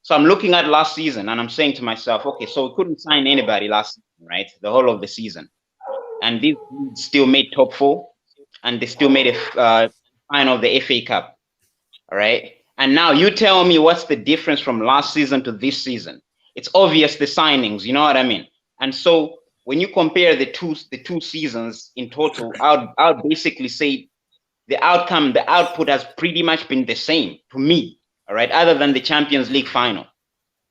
So I'm looking at last season, and I'm saying to myself, okay, so we couldn't sign anybody last season, right? The whole of the season, and these still made top 4, and they still made a final of the FA Cup, all right? And now you tell me what's the difference from last season to this season? It's obvious the signings, you know what I mean? And so when you compare the two seasons in total, I would basically say the outcome, the output has pretty much been the same to me, all right, other than the Champions League final.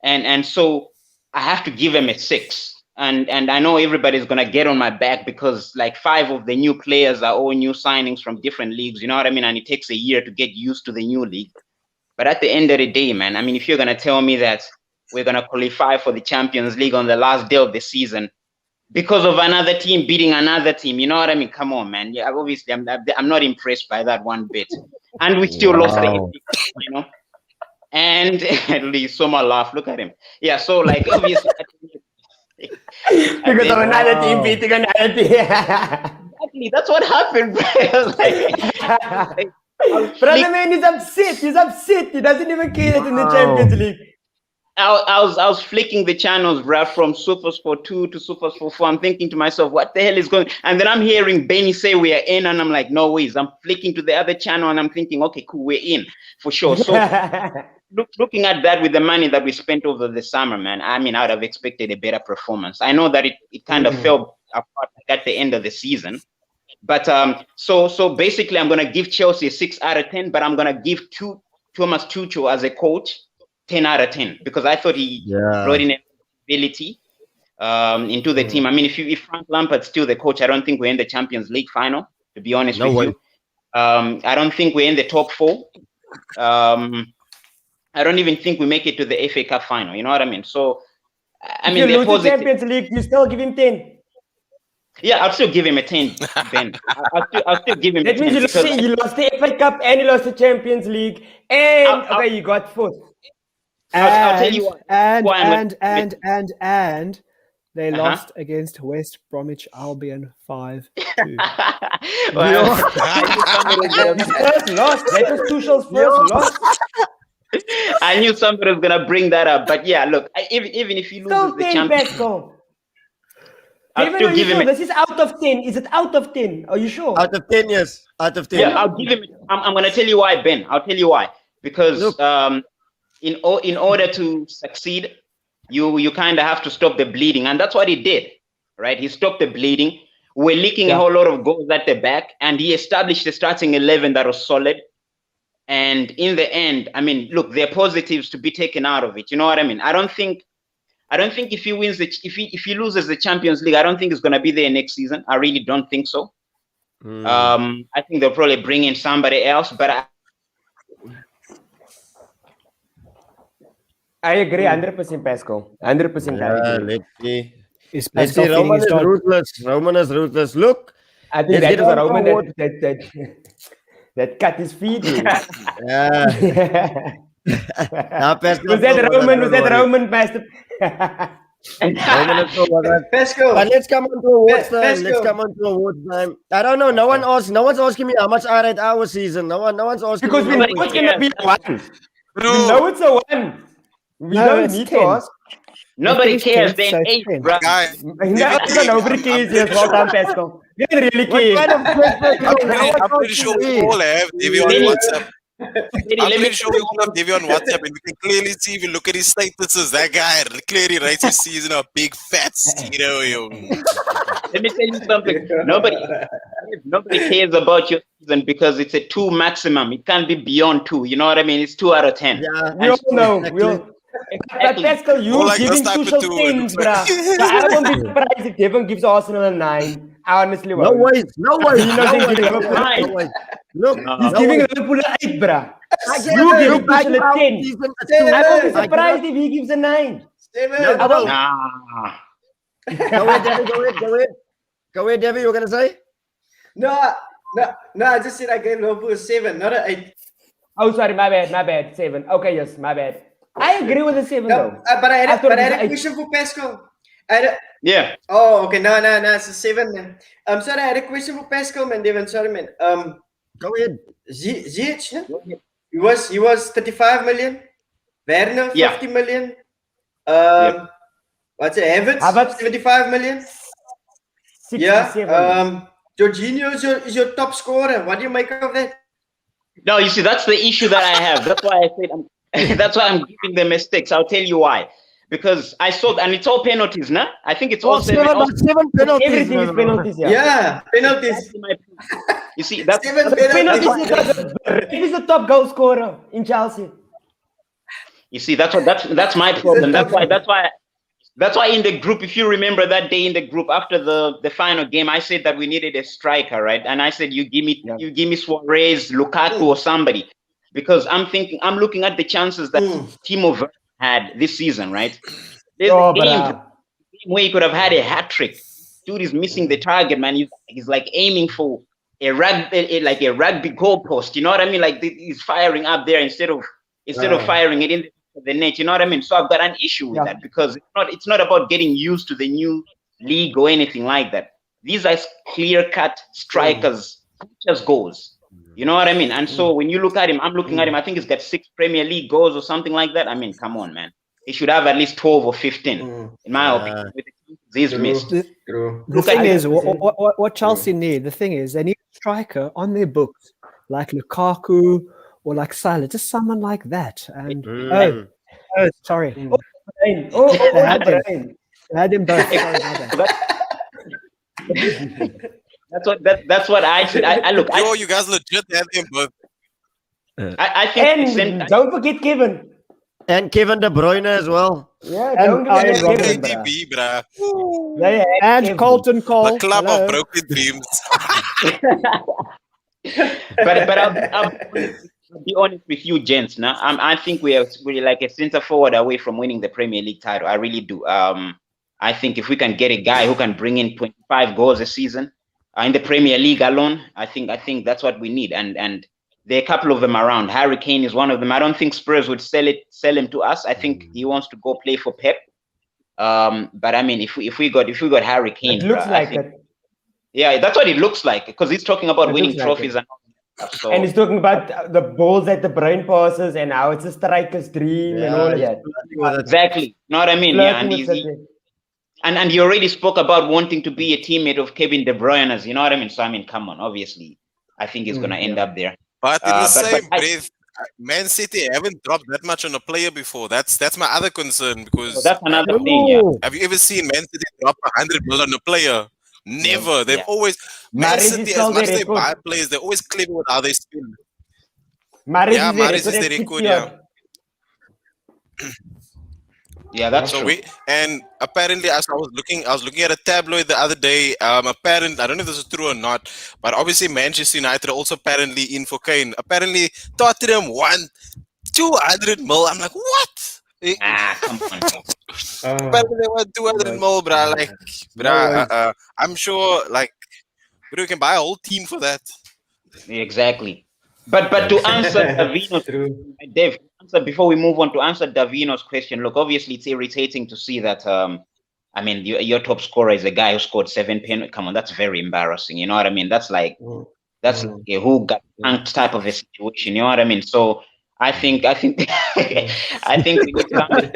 And so I have to give him a 6. And I know everybody's gonna get on my back because like 5 of the new players are all new signings from different leagues, you know what I mean? And it takes a year to get used to the new league. But at the end of the day, man, I mean, if you're gonna tell me that we're gonna qualify for the Champions League on the last day of the season because of another team beating another team, you know what I mean? Come on, man. Yeah, obviously, I'm not impressed by that one bit. And we still lost the FA Cup, you know. And Soma laugh. Look at him. Yeah. So like obviously. Because of another team beating another team. Exactly. That's what happened, bro. Brother man is upset. He's upset. He doesn't even care that in the Champions League. I was flicking the channels, bro, from SuperSport 2 to SuperSport 4. I'm thinking to myself, what the hell is going on? And then I'm hearing Benny say we are in, and I'm like, no ways. I'm flicking to the other channel, and I'm thinking, okay, cool, we're in for sure. So looking at that with the money that we spent over the summer, man, I mean, I would have expected a better performance. I know that it kind of fell apart at the end of the season. But so basically, I'm going to give Chelsea a 6 out of 10, but I'm going to give Thomas Tuchel as a coach 10 out of 10 because I thought he brought in ability into the team. I mean, if Frank Lampard's still the coach, I don't think we're in the Champions League final, to be honest with you. I don't think we're in the top 4. I don't even think we make it to the FA Cup final. You know what I mean? So, I mean, if you lose the Champions League, you still give him 10. Yeah, I'll still give him a 10, Ben. I'll still give him a 10. That means you lost the FA Cup and you lost the Champions League. And you got 4th. I'll tell you what. And they lost against West Bromwich Albion 5-2. First loss. That was Tuchel's first loss. I knew somebody was gonna bring that up, but yeah, look, even if you lose the Champions League, I'll still give him. This is out of 10. Is it out of 10? Are you sure? Out of 10, yes. Out of 10. Yeah, I'll give him. I'm gonna tell you why, Ben. I'll tell you why. Because in order to succeed, you kind of have to stop the bleeding, and that's what he did, right? He stopped the bleeding. We're leaking a whole lot of goals at the back, and he established a starting 11 that was solid. And in the end, I mean, look, there are positives to be taken out of it. You know what I mean? I don't think if he wins if he loses the Champions League, I don't think it's gonna be there next season. I really don't think so. I think they'll probably bring in somebody else, but I agree 100%, Pascal. 100% I agree. Let's see. Roman is ruthless. Roman is ruthless. Look, I think that was Roman that cut his feet. Now, Pascal, Was that don't Roman? Was that worry. Roman, Pastor? Roman is still with us. Pesco. But let's come on to awards time. Let's Let's go. come on to awards time. I don't know. No one's asking me how much I rate our season. No one's asking Because me. we no know it's question. gonna be a 1. We Bro, know it's a 1. We No, don't it's need 10. to ask. Nobody It's cares. 10, Then so it's 8, 10. bro. guys, No, Devy, nobody I'm cares. pretty Yes, well sure- done, Pascal. You don't really What care. kind of question? I'm pretty sure we all have Devy on Really? WhatsApp. Teddy, I'm let me pretty sure we all have Devy on WhatsApp, and we can clearly see if you look at his statuses. That guy clearly rates his season a big fat Stedo, yo. let me tell you something. Nobody cares about your season because it's a 2 maximum. It can't be beyond 2. You know what I mean? It's 2 out of 10. Yeah. We all know. Exactly. We all. But Pascal, you More like this giving type of Tuchel two, it 10s, looks like. bruh. So I won't be surprised if Devon gives Arsenal a 9. I honestly No won't. ways. No ways. You No know, ways. thinking No Liverpool ways. nine. No ways. Look, He's no giving ways. Liverpool a 8, bruh. I get You it. give Look, I Tuchel give a our 10. season a 2. I won't be I give surprised if he gives a 9. 7. No, I won't. Nah. Go ahead, Devy. Go ahead, Devy. You were gonna say? No. I just said I gave Liverpool a 7, not an 8. Oh, sorry, my bad. 7. Okay, yes, my bad. I agree with the 7 No, though. but I had thought it was a 8. question for Pascal. I had a, Yeah. oh, okay. No, it's a 7, man. Sorry, I had a question for Pascal, man. Devon, sorry, man. Go ahead. Ziyech, no? He was 35 million. Werner, 50 Yeah. million. Yep. What's it? Havertz, Havertz. 75 million. 67. Yeah. Jorginho is your top scorer. What do you make of that? No, you see, that's the issue that I have. That's why I said that's why I'm giving them mistakes. I'll tell you why. Because I saw, and it's all penalties, nah? I think it's all 7. Seven penalties. Everything is penalties, yeah. Yeah, penalties. You see, that's 7 Penalties penalties. is he is the top goal scorer in Chelsea. you see, that's my problem. That's why in the group, if you remember that day in the group after the final game, I said that we needed a striker, right? And I said you give me Suarez, Lukaku, or somebody, because I'm looking at the chances that Timo Werner had this season, right? There's a game where he could have had a hat trick. Dude is missing the target, man. He's like aiming for a rugby goalpost. You know what I mean? Like he's firing up there instead of firing it in the net. You know what I mean? So I've got an issue with that because it's not about getting used to the new league or anything like that. These are clear-cut strikers, just goals. You know what I mean? And so when you look at him, I'm looking at him. I think he's got 6 Premier League goals or something like that. I mean, come on, man. He should have at least 12 or 15, in my opinion. With the chances he's missed. True. The thing is, what Chelsea need, the thing is, they need a striker on their books, like Lukaku or like Salah, just someone like that. And sorry, they had him both. Sorry about that. That's what I said. I look. Yo, you guys legit have them both. I think. And don't forget Kevin. And Kevin De Bruyne as well. Yeah, And don't forget Arjen Kevin. Robben. KDB, bruh. Yeah, And Kevin. Colton Cole. The club hello. of broken dreams. But I'll be honest with you, gents. Now, I think we're like a centre forward away from winning the Premier League title. I really do. I think if we can get a guy who can bring in 25 goals a season in the Premier League alone, I think that's what we need. And there are a couple of them around. Harry Kane is one of them. I don't think Spurs would sell him to us. I think he wants to go play for Pep. But I mean, if we got Harry Kane, It looks like it. Yeah, that's what it looks like because he's talking about It winning looks like trophies it. and all that stuff. So And he's talking about the balls that the brain passes and how it's a striker's dream and all of that. exactly, you know what I mean? Yeah, and Flirting with and he already spoke about wanting to be a teammate of Kevin De Bruyne's. You know what I mean? So I mean, come on, obviously, I think he's gonna end up there. But in the same but breath, Man City haven't dropped that much on a player before. That's my other concern because So that's another thing. Yeah. have you ever seen Man City drop 100 million on a player? Never. They've always Man Mahrez is City, still as much their as they buy record. players, they're always clever with how they spend. Mahrez Yeah, Mahrez is is the the record, yeah. Yeah, that's So true. apparently, as I was looking at a tabloid the other day. Apparently, I don't know if this is true or not, but obviously Manchester United are also apparently in for Kane. Apparently, Tottenham won 200 mil. I'm like, what? Come on. Apparently, they want 200 mil, bruh. Like, bruh, I'm sure, like, bro, you can buy a whole team for that. Exactly. But to answer Davino's True. Dave, before we move on to answer Davino's question, look, obviously it's irritating to see that. I mean, your top scorer is a guy who scored 7 penalties. Come on, that's very embarrassing. You know what I mean? That's like like a who got punked type of a situation. You know what I mean? So I think I think we need somebody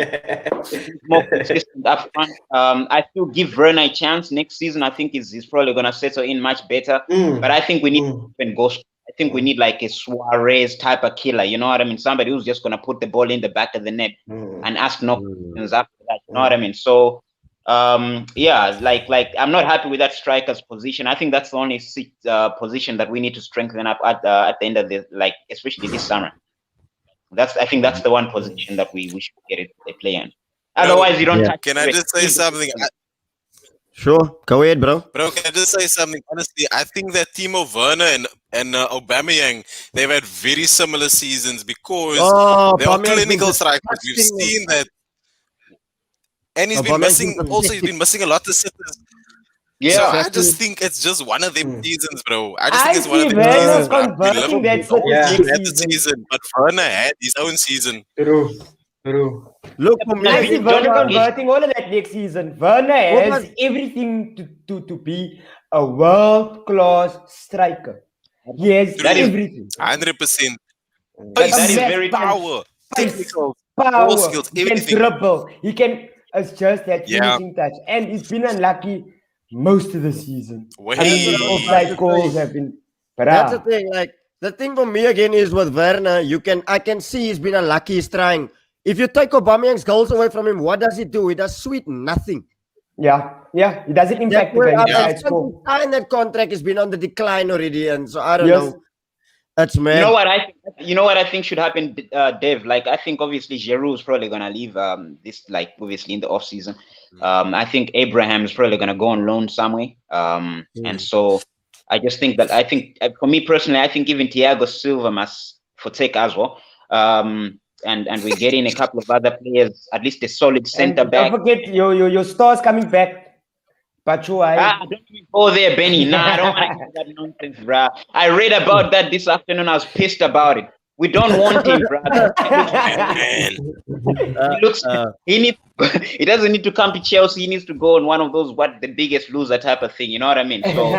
more consistent up front. I still give Werner a chance next season. I think he's probably gonna settle in much better. But I think we need to go. I think we need like a Suarez type of killer. You know what I mean? Somebody who's just gonna put the ball in the back of the net and ask no questions after that. You know what I mean? So yeah, like I'm not happy with that striker's position. I think that's the only position that we need to strengthen up at the end of the especially this summer. I think that's the one position that we should get a play in. Otherwise, you don't touch. Can I just say something? Sure, go ahead, bro. Bro, can I just say something? Honestly, I think that Timo Werner and Aubameyang, they've had very similar seasons because they are clinical strikers. We've seen that. And he's been missing. Also, he's been missing a lot of sitters. Yeah, so I just think it's just one of them seasons, bro. I just think it's one of them seasons. Converting that season, but Werner had his own season. True. Look, for me, I see Werner converting all of that next season. Werner has everything to be a world-class striker. He has everything. 100%. That is very power, technical, power, skills, everything. He can dribble. He can. It's just that finishing touch, and he's been unlucky most of the season. Offside goals have been. That's the thing. Like the thing for me again is with Werner, I can see he's been unlucky. He's trying. If you take Aubameyang's goals away from him, what does he do? He does sweet nothing. Yeah, he doesn't impact the game. And that contract has been on the decline already, and so I don't know. That's mad. You know what I think should happen, Dev. Like I think obviously Giroud is probably gonna leave this obviously in the off season. I think Abraham is probably gonna go on loan somewhere. And so I just think that for me personally, I think even Thiago Silva must forsake as well. And we're getting a couple of other players, at least a solid centre back. Don't forget your stars coming back. Don't even go there, Benny. Nah, I don't want to hear that nonsense, bruh. I read about that this afternoon. I was pissed about it. We don't want him, bruh. He doesn't need to come to Chelsea. He needs to go on one of those the biggest loser type of thing. You know what I mean? So,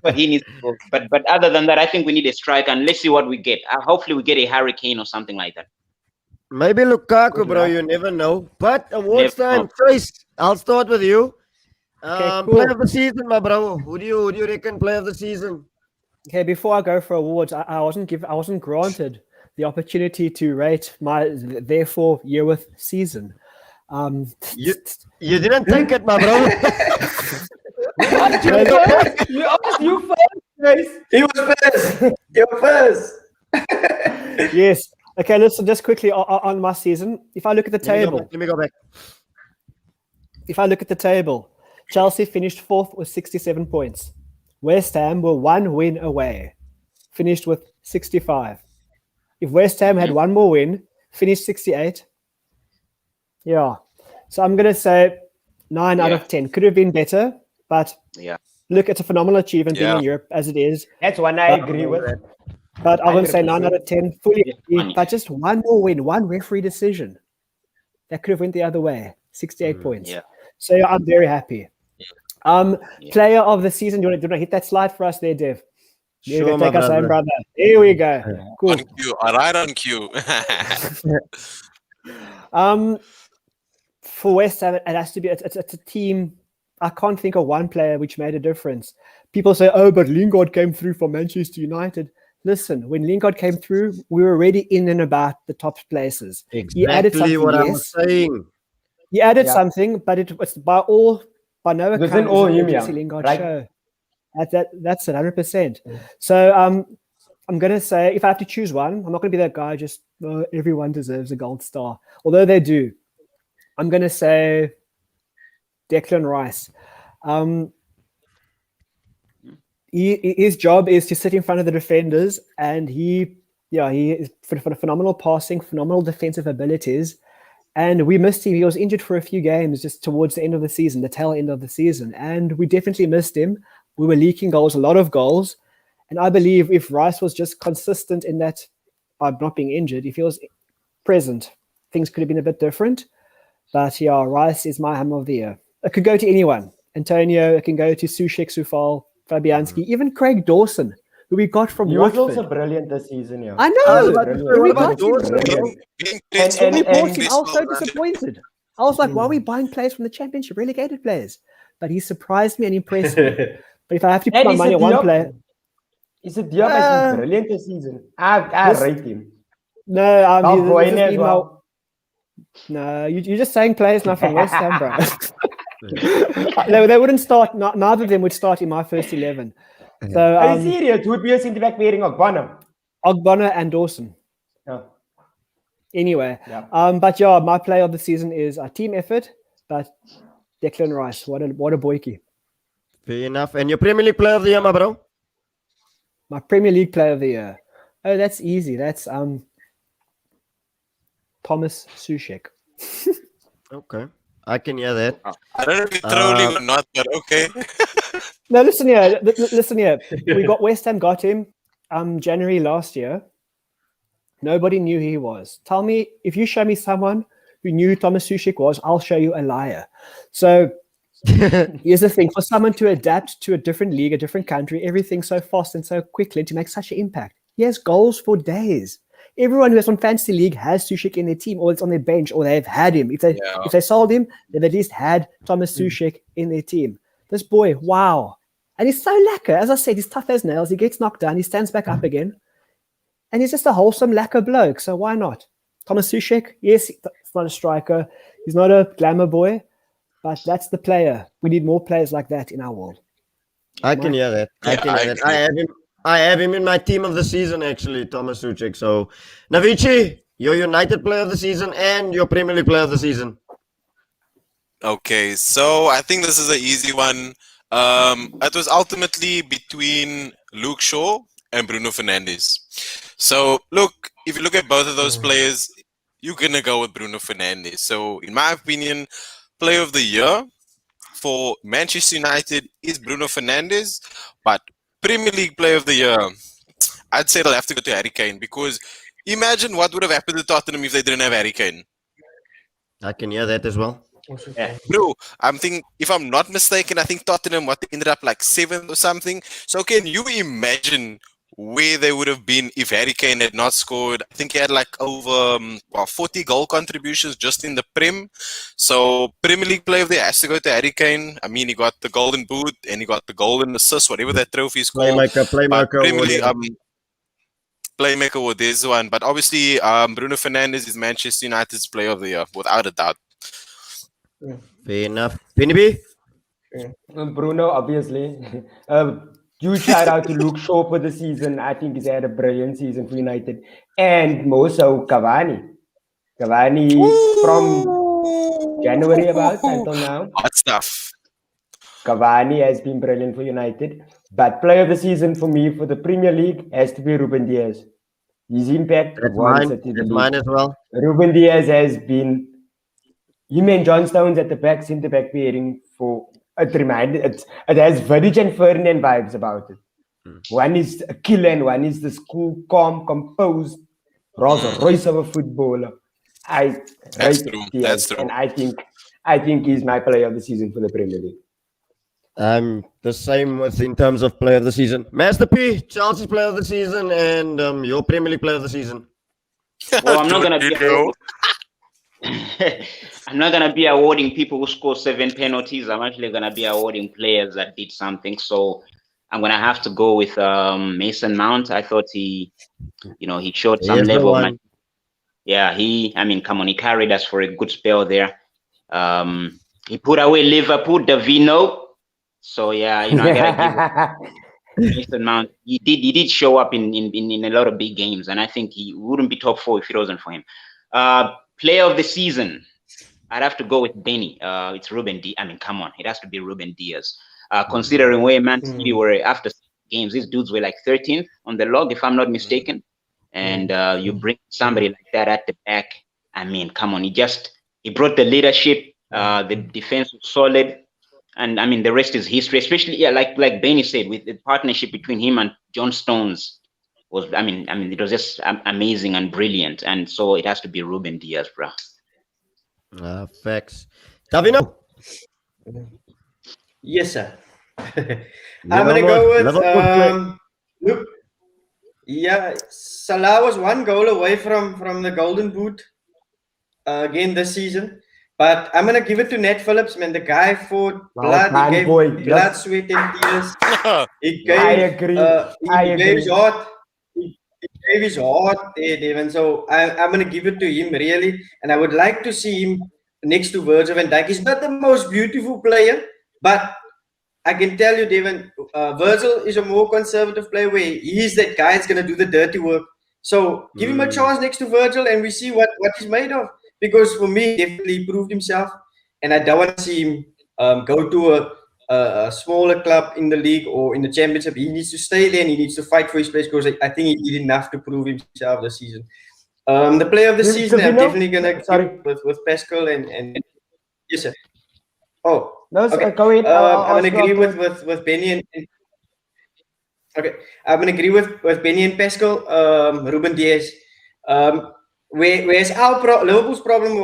but he needs to go. But other than that, I think we need a striker, and let's see what we get. Hopefully, we get a Harry Kane or something like that. Maybe Lukaku, bro. You never know. But awards time, Trace. I'll start with you. Cool. Player of the season, my bro. Who do you reckon player of the season? Okay, before I go for awards, I wasn't granted the opportunity to rate my therefore year with season. You didn't take it, my bro. you first. He was first. You're first. Yes. Okay, listen, just quickly on my season. If I look at the table. Let me go back. If I look at the table, Chelsea finished fourth with 67 points. West Ham were 1 win away, finished with 65. If West Ham had one more win, finished 68. Yeah. So I'm going to say 9 out of 10. Could have been better, but look, it's a phenomenal achievement being in Europe as it is. That's one I agree with. But I would say 9 out of 10, fully agree. But just one more win, one referee decision. That could have went the other way. 68 points. Yeah. So I'm very happy. Player of the season. Do you want to hit that slide for us there, Dev? Sure, take us home, brother. Here we go. Cool. On cue. All right, on cue. For West Ham, it has to be. It's a team. I can't think of one player which made a difference. People say, "Oh, but Lingard came through for Manchester United." Listen, when Lingard came through, we were already in and about the top places. Exactly he added something, what I was saying. He added something, but it was by no account. It all him, Lingard show. That's it, 100%. So I'm going to say, if I have to choose one, I'm not going to be that guy, everyone deserves a gold star. Although they do. I'm going to say Declan Rice. His job is to sit in front of the defenders, and he is for phenomenal passing, phenomenal defensive abilities. And we missed him. He was injured for a few games just towards the end of the season, the tail end of the season. And we definitely missed him. We were leaking goals, a lot of goals. And I believe if Rice was just consistent in that by not being injured, if he was present, things could have been a bit different. But yeah, Rice is my hammer of the year. It could go to anyone. Antonio, it can go to Sushek, Sufal, Fabianski, even Craig Dawson, who we got from He was Watford. also brilliant this season, yeah. I I was know. about to say, When what we about got him, Dawson, bro? when we bought him, I was so Well, disappointed. I was like, why are we buying players from the championship, relegated players? But he surprised me and impressed me. But if I have to put And my money on one player, Issa Diop has been brilliant this season. I rate him. no, Valbuena this has as been well. no, you're just saying players now from West Ham, bro. they wouldn't start. Neither of them would start in my first 11. So Are you serious? Who would be a centre back pairing of Bonham? Ogbonna and Dawson. Yeah. Anyway, Yeah. but yeah, my player of the season is a team effort. But Declan Rice, what a boykie. Fair enough. And your Premier League player of the year, my bro? My Premier League player of the year. Oh, that's easy. That's Thomas Sushek. Okay. I can hear that. I don't know if you're trolling or not, but okay. No, listen here. Listen here. We got West Ham got him January last year. Nobody knew who he was. Tell me, if you show me someone who knew who Thomas Sushek was, I'll show you a liar. So here's the thing. For someone to adapt to a different league, a different country, everything so fast and so quickly to make such an impact. He has goals for days. Everyone who is on Fantasy League has Sushek in their team, or it's on their bench, or they've had him. If they sold him, they've at least had Thomas Sushek in their team. This boy, wow. And he's so lacquer. As I said, he's tough as nails. He gets knocked down. He stands back up again. And he's just a wholesome lacquer bloke. So why not? Thomas Sushek, yes, he's not a striker. He's not a glamour boy. But that's the player. We need more players like that in our world. I can hear that. I can hear that. I have him in my team of the season, actually, Thomas Suchek. So, Navici, your United player of the season and your Premier League player of the season. Okay, so I think this is an easy one. It was ultimately between Luke Shaw and Bruno Fernandes. So, look, if you look at both of those players, you're going to go with Bruno Fernandes. So, in my opinion, player of the year for Manchester United is Bruno Fernandes, but Premier League player of the year, I'd say it'll have to go to Harry Kane, because imagine what would have happened to Tottenham if they didn't have Harry Kane. I can hear that as well. Yeah. Bro, I'm thinking, if I'm not mistaken, I think Tottenham ended up like 7th or something. So can you imagine where they would have been if Harry Kane had not scored? I think he had like over 40 goal contributions just in the Prem. So Premier League player of the year has to go to Harry Kane. I mean, he got the golden boot and he got the golden assist, whatever that trophy is called. Playmaker. Premier League, Playmaker award, there's one. But obviously, Bruno Fernandes is Manchester United's player of the year, without a doubt. Fair enough. Penny B? Bruno, obviously. Huge shout out to Luke Shaw for the season. I think he's had a brilliant season for United. And more so Cavani. Cavani from January about until now. Hot stuff. Cavani has been brilliant for United. But player of the season for me for the Premier League has to be Ruben Diaz. His impact That's mine as well. Ruben Diaz has been him and John Stones at the back, centre back pairing for it has Vidic and Ferdinand vibes about it. One is a killer and one is this cool, calm, composed Rolls Royce of a footballer. That's true. That's true. And I think he's my player of the season for the Premier League. I'm the same in terms of player of the season. Master P, Chelsea's player of the season and your Premier League player of the season. Well, I'm not gonna be awarding people who score 7 penalties. I'm actually gonna be awarding players that did something. So I'm gonna have to go with Mason Mount. I thought he showed some level. Come on, he carried us for a good spell there. He put away Liverpool, Davino. So I gotta give Mason Mount. He did show up in a lot of big games, and I think he wouldn't be top 4 if it wasn't for him. Player of the season, I'd have to go with Benny. It's Ruben Diaz. I mean, come on, it has to be Ruben Diaz. Considering where Man City were after games, these dudes were like 13th on the log, if I'm not mistaken. And you bring somebody like that at the back. I mean, come on, he brought the leadership. The defense was solid. And I mean, the rest is history. Especially, yeah, like Benny said, with the partnership between him and John Stones was, I mean, it was just amazing and brilliant. And so it has to be Ruben Diaz, bro. Facts. Davino. Yes, sir. I'm gonna go with look. Yeah, Salah was one goal away from the Golden Boot again this season. But I'm gonna give it to Nat Phillips, man. The guy fought blood. He gave blood, sweat, and tears. He gave. I agree. He gave his heart. He gave his heart there, Devin. So I'm gonna give it to him really, and I would like to see him next to Virgil van Dijk. He's not the most beautiful player, but I can tell you, Devin, Virgil is a more conservative player where he's that guy that's gonna do the dirty work. So give him a chance next to Virgil, and we see what he's made of. Because for me, definitely he proved himself, and I don't want to see him go to a smaller club in the league or in the championship. He needs to stay there and he needs to fight for his place because I think he did enough to prove himself this season. The player of the season, I'm definitely gonna give with Pascal and yes, sir. Oh, no, okay. Go ahead. I'm gonna agree with Benny and okay. I'm gonna agree with Benny and Pascal. Ruben Diaz. Whereas Liverpool's problem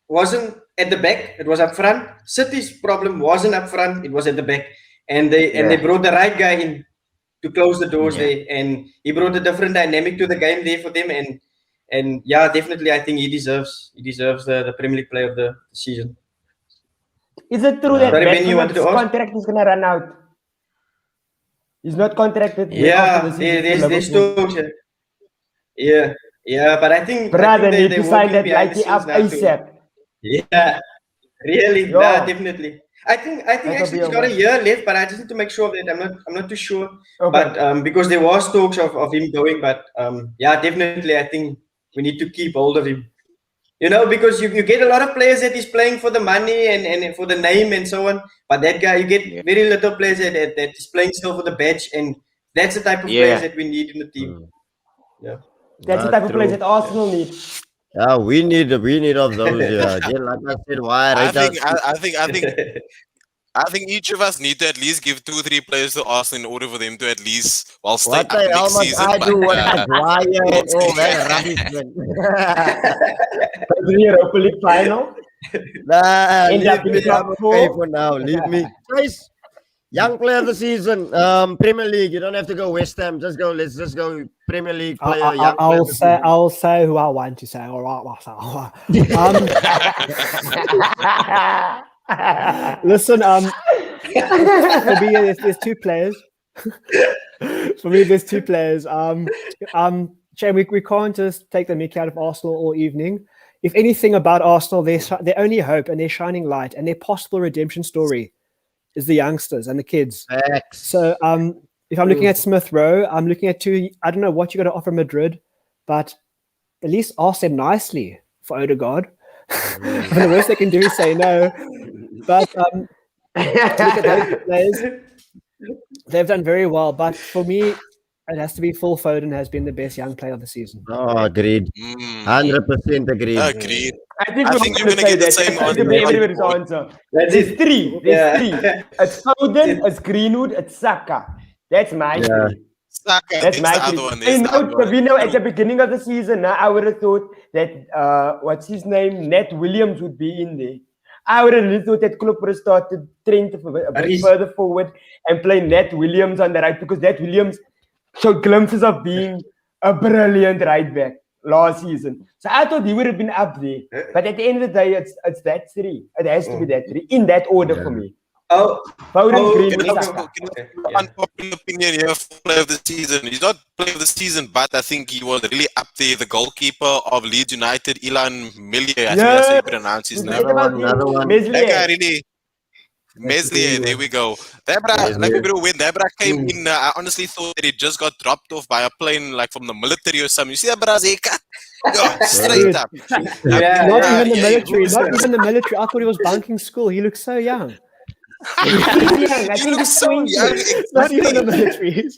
wasn't at the back, it was up front. City's problem wasn't up front, it was at the back. And they brought the right guy in to close the doors there, and he brought a different dynamic to the game there for them. And yeah, definitely, I think he deserves the Premier League Player of the season. Is it true that Phillips' contract is gonna run out? He's not contracted. Yeah, there's talks. Yeah, but I think brother need to sign that like up ASAP. Yeah, really, definitely. I think actually he's got a year left, but I just need to make sure of that. I'm not too sure. Okay. But because there was talks of him going, but yeah, definitely I think we need to keep hold of him. You know, because you get a lot of players that is playing for the money and for the name and so on. But that guy, you get very little players that is playing still for the badge, and that's the type of players that we need in the team. Yeah. That's the type of players that Arsenal need. Yeah, we need of those. Yeah, again, like I said, why? I think each of us need to at least give 2-3 players to Arsenal in order for them to at least stay what the hell must season. I do when I Dwyer and all that rubbish, man? The Europa League final. Nah, leave me. I'm okay for now. Leave me. Guys, young player of the season, Premier League. You don't have to go West Ham. Just go. Let's just go Premier League player. I'll say who I want to say. All right, listen, for me, there's two players. For me, there's two players. Shane, we can't just take the mickey out of Arsenal all evening. If anything about Arsenal, their only hope and their shining light and their possible redemption story is the youngsters and the kids. So if I'm looking at Smith Rowe, I'm looking at two. I don't know what you got to offer Madrid, but at least ask them nicely for Odegaard. The worst they can do is say no. But look at those players. They've done very well. But for me, it has to be Phil Foden has been the best young player of the season. Oh, agreed. 100% agreed. Agreed. I think you're going to get the same answer. There's three. It's Foden, it's Greenwood, it's Saka. That's my three. Saka, that's my three. We know at the beginning of the season, I would have thought that, what's his name, Nat Williams would be in there. I would have really thought that Klopp would have started Trent a bit further forward and play Nat Williams on the right, because Nat Williams showed glimpses of being a brilliant right back last season. So I thought he would have been up there. But at the end of the day, it's that three. It has to be that three, in that order for me. Unpopular opinion here for player of the season. He's not player of the season, but I think he was really up there. The goalkeeper of Leeds United, Ilan Millier. I think that's how you pronounce his name. Another one. That guy really. Meslier, there we go. Debra, like when Debra came in, I honestly thought that he just got dropped off by a plane, like from the military or something. You see that, Brazeka? Straight up. Not even the military. Not even the military. I thought he was bunking school. He looks so young. He looks so young. Not even the military.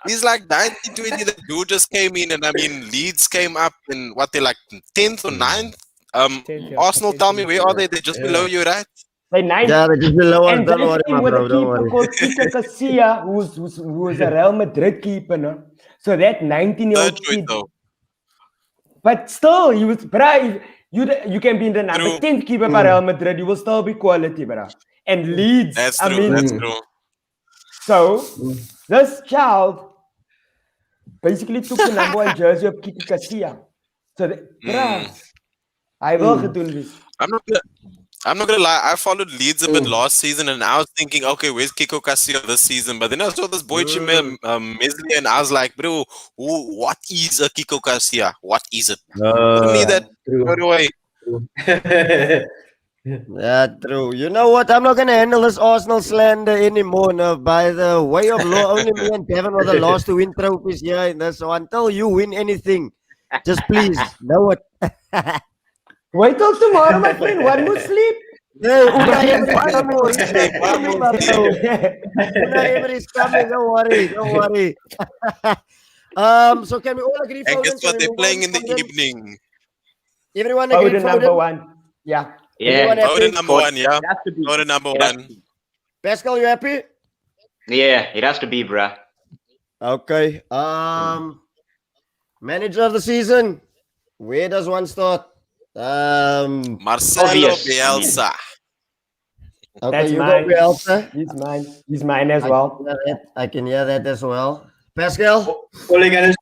He's like 1920. The dude just came in, and I mean, Leeds came up in what, they're like 10th or 9th. Arsenal, tell me, where are they? They're just below you, right? They're ninth. Yeah, they just below us. And Don't they're worry, playing my with bro. a Don't keeper worry. called Iker Casillas, who's a Real Madrid keeper, no? So that 19-year-old Third choice kid. though. But still, he was, bruh, you can be in the number True. 10th keeper by Real Madrid, you will still be quality, bruh. And Leeds, That's I true. mean, That's true. so this child basically took the number 1 jersey of Kiki Casillas. So, bruh, I will gedoen wees. I'm not gonna lie. I followed Leeds a bit last season, and I was thinking, okay, where's Kiko Castillo this season? But then I saw this boy Mesley, and I was like, bro, what is a Kiko Castillo? What is it? Didn't need that right away. Yeah, true. You know what? I'm not gonna handle this Arsenal slander anymore. No, by the way of law, only me and Devin were the last to win trophies here in this. So until you win anything, just please know it. Wait till tomorrow, my friend. One more sleep. Hey, Unai Emery's coming. He's coming, my bro. Unai Emery's coming. Don't worry. Don't worry. So can we all agree? And Foden? guess Can what? we They're move playing on? in the Foden? evening. Everyone agree? Foden number Foden? 1. Yeah. Everyone Yeah. happy? Foden number one, yeah. It has to be. Foden number It has one. to be. Pascal, you happy? Yeah, it has to be, bruh. Okay. Manager of the season. Where does one start? Marcelo Obvious. Bielsa. Okay, That's you mine. go Bielsa. He's mine. He's mine as well. I can hear that as well. Pascal. Ole Gunnar.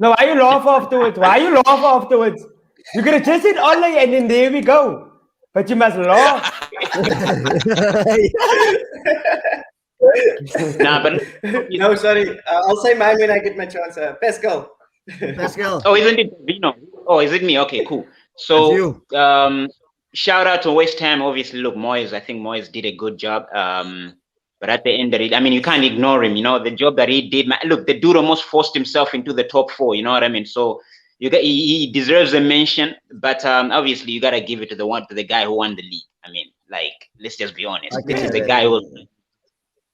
No, why you laugh afterwards? Why you laugh afterwards? You could have just said Ole and then there we go. But you must laugh. Nah, but No, sorry. I'll say mine when I get my chance. Pascal. Pascal. oh, isn't it Vino? Oh, is it me? Okay, cool. It's So, you. shout out to West Ham. Obviously, look, Moyes. I think Moyes did a good job. But at the end of it, I mean, you can't ignore him. You know, the job that he did. Look, the dude almost forced himself into the top 4. You know what I mean? So he deserves a mention. But obviously, you gotta give it to the guy who won the league. I mean, like, let's just be honest. This is the guy who was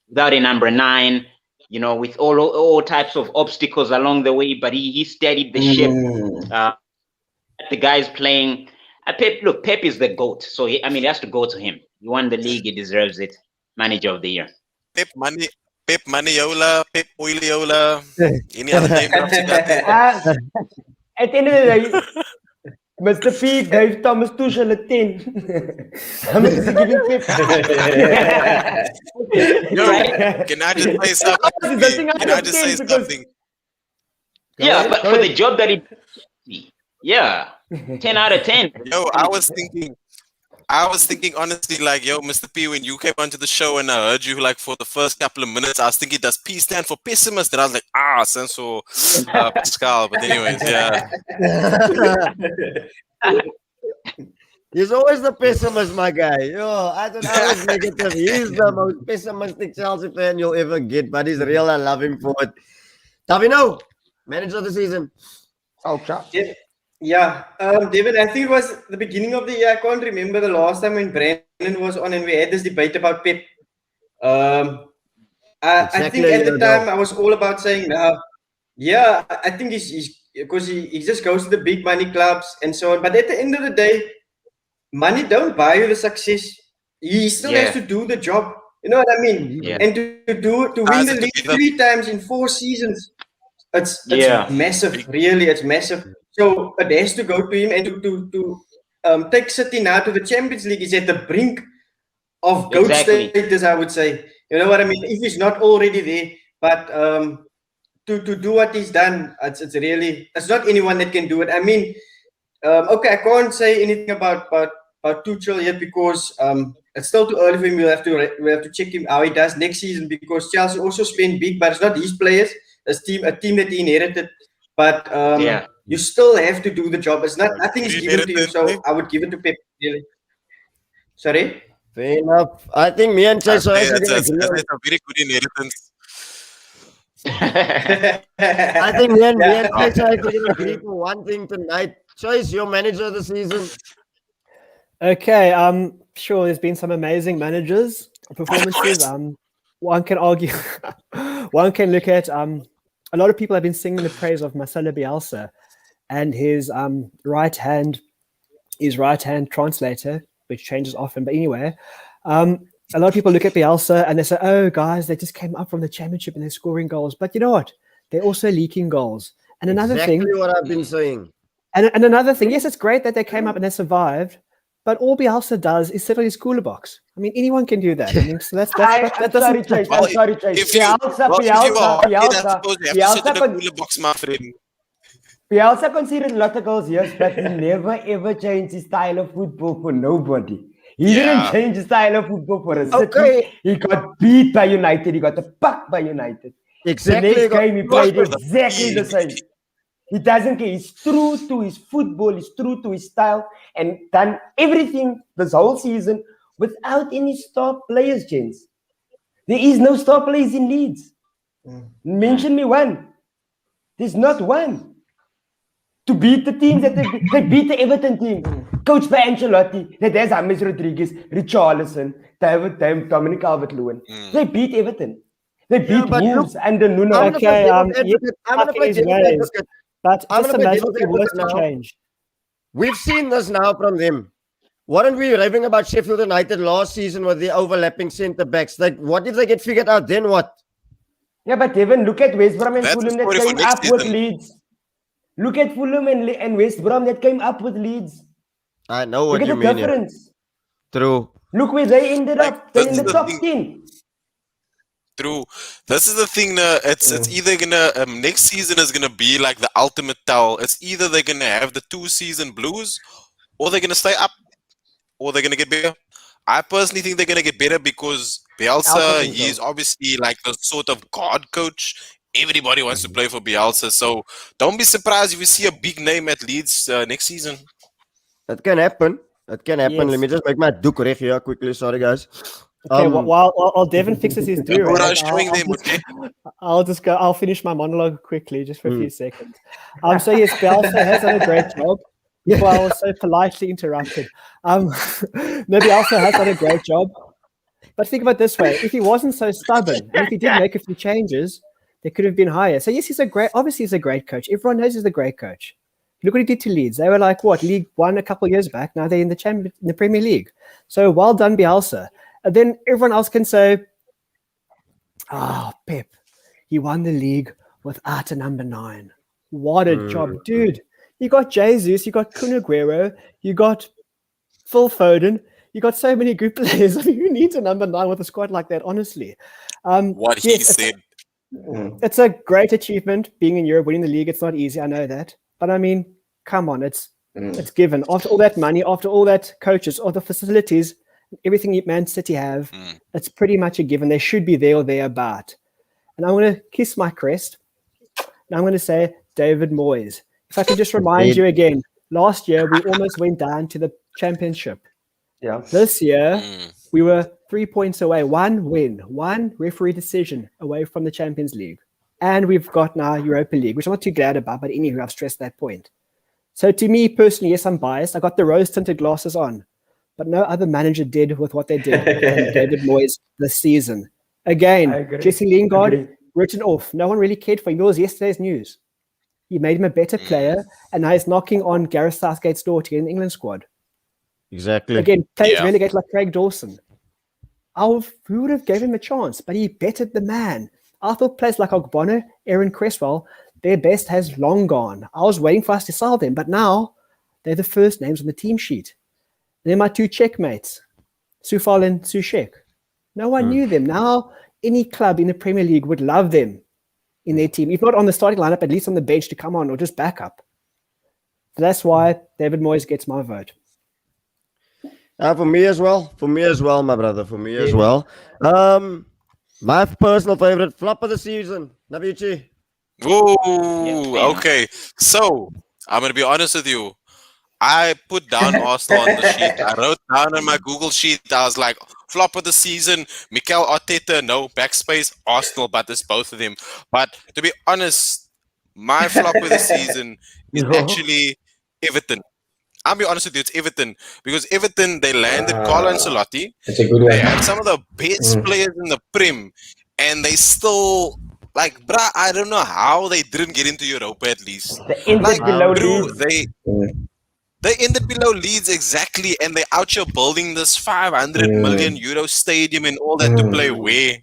without a number 9. You know, with all types of obstacles along the way, but he steadied the ship. The guy's playing. Pep is the GOAT. So, it has to go to him. He won the league. He deserves it. Manager of the year. Pep Maniola, Pep Oiliola. Any other name drops you got there? At the end of the day, Mr. P gave Thomas Tuchel a 10. How much is he giving Pep? Yo, can I just say something? Can I just say something? Yeah, but for the job that he, yeah, 10 out of 10. Yo, I was thinking honestly, like, yo, Mr. P, when you came onto the show and I heard you like for the first couple of minutes, I was thinking, does P stand for pessimist? And I was like, stands for Pascal. But anyways, yeah. He's always the pessimist, my guy. Yo, I don't know, always negative. He's the most pessimistic Chelsea fan you'll ever get, but he's real. I love him for it. Davino, manager of the season. Yeah, David, I think it was the beginning of the year. I can't remember the last time when Brandon was on and we had this debate about Pep. I think at the time I was all about saying, yeah, I think he's because he just goes to the big money clubs and so on. But at the end of the day, money don't buy you the success. He still has to do the job. You know what I mean? Yeah. And to win the league 3 times in 4 seasons, it's massive. Really, it's massive. So it has to go to him, and to take City now to the Champions League is at the brink of GOAT status, I would say. You know what I mean? If he's not already there, but to do what he's done, it's not anyone that can do it. I mean, okay, I can't say anything about Tuchel yet because it's still too early for him. We'll have to check him how he does next season because Chelsea also spend big, but it's not his players. It's a team that he inherited. But you still have to do the job. It's not nothing is given to you, so I would give it to Pep. Really. Sorry. Fair enough. I think me and Chase are It's a very good inheritance. I think me and Chase are going to agree for one thing tonight. Chase, your manager of the season. Okay, sure. There's been some amazing managers performances. One can argue, one can look at. A lot of people have been singing the praise of Marcelo Bielsa and his right hand his right-hand translator, which changes often. But anyway, a lot of people look at Bielsa and they say, oh, guys, they just came up from the championship and they're scoring goals. But you know what? They're also leaking goals. And another Exactly thing, what I've been saying. and another thing, yes, it's great that they came up and they survived, but all Bielsa does is sit on his cooler box. I mean, anyone can do that. I mean, so that I'm sorry, Chase. I'm sorry, Chase. If you are I suppose you have to sit in a cooler box, my friend. Bielsa conceded a lot of goals, yes, but he never ever changed his style of football for nobody. He didn't change his style of football for a City. Okay. He got beat by United. He got the puck by United. Exactly. The next game, he played exactly the same. He doesn't care. He's true to his football. He's true to his style and done everything this whole season without any star players, James. There is no star players in Leeds. Mention me one. There's not one. To beat the teams that they beat the Everton team, coached by Ancelotti. There's James Rodriguez, Richarlison, Dominic Calvert-Lewin. They beat Everton. They beat Wolves under Nuno. Okay, but I'm just gonna play imagine if he devil's was advocate to now. change. We've seen this now from them. Weren't we raving about Sheffield United last season with the overlapping centre backs? Like, what if they get figured out? Then what? Yeah, but Devin, look at West Brom and That's Fulham the that story for came next up with season. Leeds. Look at Fulham and West Brom that came up with Leeds. I know Look what at you the mean. Yeah. difference. True. Look where they ended up. They're in the top 10. True. This is the thing. It's either gonna next season is gonna be like the ultimate tell. It's either they're gonna have the 2-season blues, or they're gonna stay up, or they're gonna get better. I personally think they're gonna get better because Bielsa, he's obviously like the sort of god coach. Everybody wants to play for Bielsa, so don't be surprised if you see a big name at Leeds next season. That can happen. That can happen. Yes. Let me just make my duke reg here quickly. Sorry, guys. Okay, while Devin fixes his do What I rag, was showing them, okay? I'll finish my monologue quickly, just for a few seconds. So yes, Bielsa has done a great job. Well, I was so politely interrupted. No, Bielsa has done a great job. But think about it this way: if he wasn't so stubborn, and if he did make a few changes, they could have been higher. So yes, obviously he's a great coach. Everyone knows he's a great coach. Look what he did to Leeds. They were like what, League One a couple of years back. Now they're in the Premier League. So well done, Bielsa. And then everyone else can say, Pep, he won the league without a number 9. What a job, dude. You got Jesus, you got Kun Aguero, you got Phil Foden, you got so many good players. I mean, who needs a number 9 with a squad like that, honestly? What he said. It's a great achievement being in Europe, winning the league. It's not easy, I know that. But I mean, come on, it's given. After all that money, after all that coaches, all the facilities, everything Man City have, it's pretty much a given. They should be there or thereabout. And I'm going to kiss my crest. And I'm going to say David Moyes. If I can just remind you again, last year we almost went down to the championship. Yeah. This year we were 3 points away, one win, one referee decision away from the Champions League. And we've got now Europa League, which I'm not too glad about, but anyway, I've stressed that point. So to me personally, yes, I'm biased. I got the rose-tinted glasses on. But no other manager did with what they did than David Moyes this season. Again, Jesse Lingard written off. No one really cared for him. It was yesterday's news. He made him a better player, and now he's knocking on Gareth Southgate's door to get in the England squad. Exactly. Again, players relegate like Craig Dawson. Who would have gave him a chance? But he bettered the man. I thought players like Ogbono, Aaron Cresswell, their best has long gone. I was waiting for us to sell them, but now they're the first names on the team sheet. They're my 2 checkmates, Sufal and Sushek. No one knew them. Now, any club in the Premier League would love them in their team. If not on the starting lineup, at least on the bench to come on or just back up. So that's why David Moyes gets my vote. For me as well. For me as well, my brother. For me as well. My personal favorite flop of the season, Navici. Whoa, okay. So, I'm going to be honest with you. I put down Arsenal on the sheet. I wrote down on my Google sheet. I was like, flop of the season, Mikel Arteta, no, backspace, Arsenal, but it's both of them. But to be honest, my flop of the season is actually Everton. I'll be honest with you, it's Everton. Because Everton, they landed Carlo Ancelotti. That's a good one. They had some of the best players in the Prem. And they still, like, bruh, I don't know how they didn't get into Europa at least. They ended below Leeds. They ended below Leeds exactly, and they're out here building this 500 million euro stadium and all that to play where.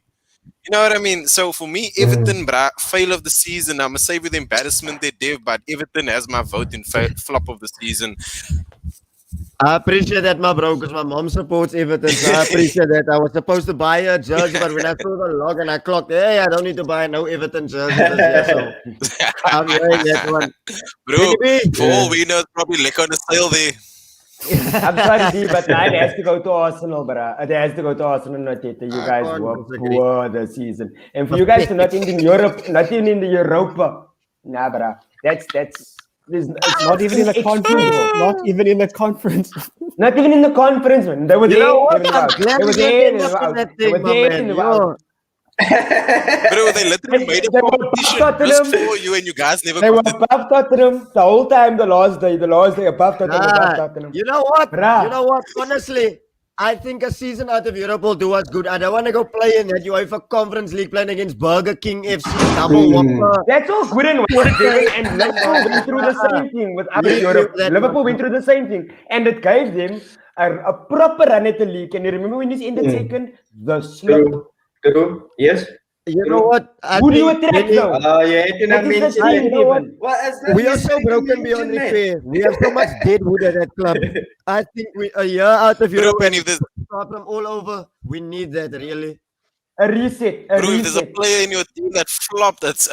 You know what I mean? So for me, Everton, bruh, fail of the season. I'm going to say with embarrassment they Dev, but Everton has my vote in flop of the season. I appreciate that, my bro, because my mom supports Everton. So I appreciate that. I was supposed to buy a jersey, but when I saw the log and I clocked, hey, I don't need to buy no Everton jersey this year. So I'm wearing that one. Bro, Baby. for all we know, it's probably liquor on the sale there. I'm sorry, D, but it has to go to Arsenal, bruh. It has to go to Arsenal, not Tete. You guys can't were disagree. poor this season. And for you guys to not in Europe, not even in the Europa. Nah, bruh. It's Not even in the conference. Not even in the conference. Not even in the conference, man. They were You there. know what? They were I'm out. glad They were we there. ended They up were in out. that They thing, were my there. man. They were out. Bro, they literally made a They were competition above just Tottenham. for you and you guys never They were got it. above Tottenham the whole time. The last day above Tottenham. Above Tottenham. You know what? Bruh. You know what? Honestly, I think a season out of Europe will do us good. I don't want to go play in that UEFA Conference League playing against Burger King FC, double whopper. That's all good and well, Devin, and Liverpool went through the same thing without Leave Europe. that Liverpool one. went through the same thing, and it gave them a proper run at the league. Can you remember when this ended second? The slip. True. Yes. You know what? I Who do you think attract Benny- though? Yeah, it That is the mention team, you know what? Devin. Well, it's not We are so necessary to broken mention beyond that. repair. We have so much deadwood at that club. I think we a year out of Bro, Europe and and if there's, start from all over. We need that really. A reset. bro, if there's a player in your team that flopped, it's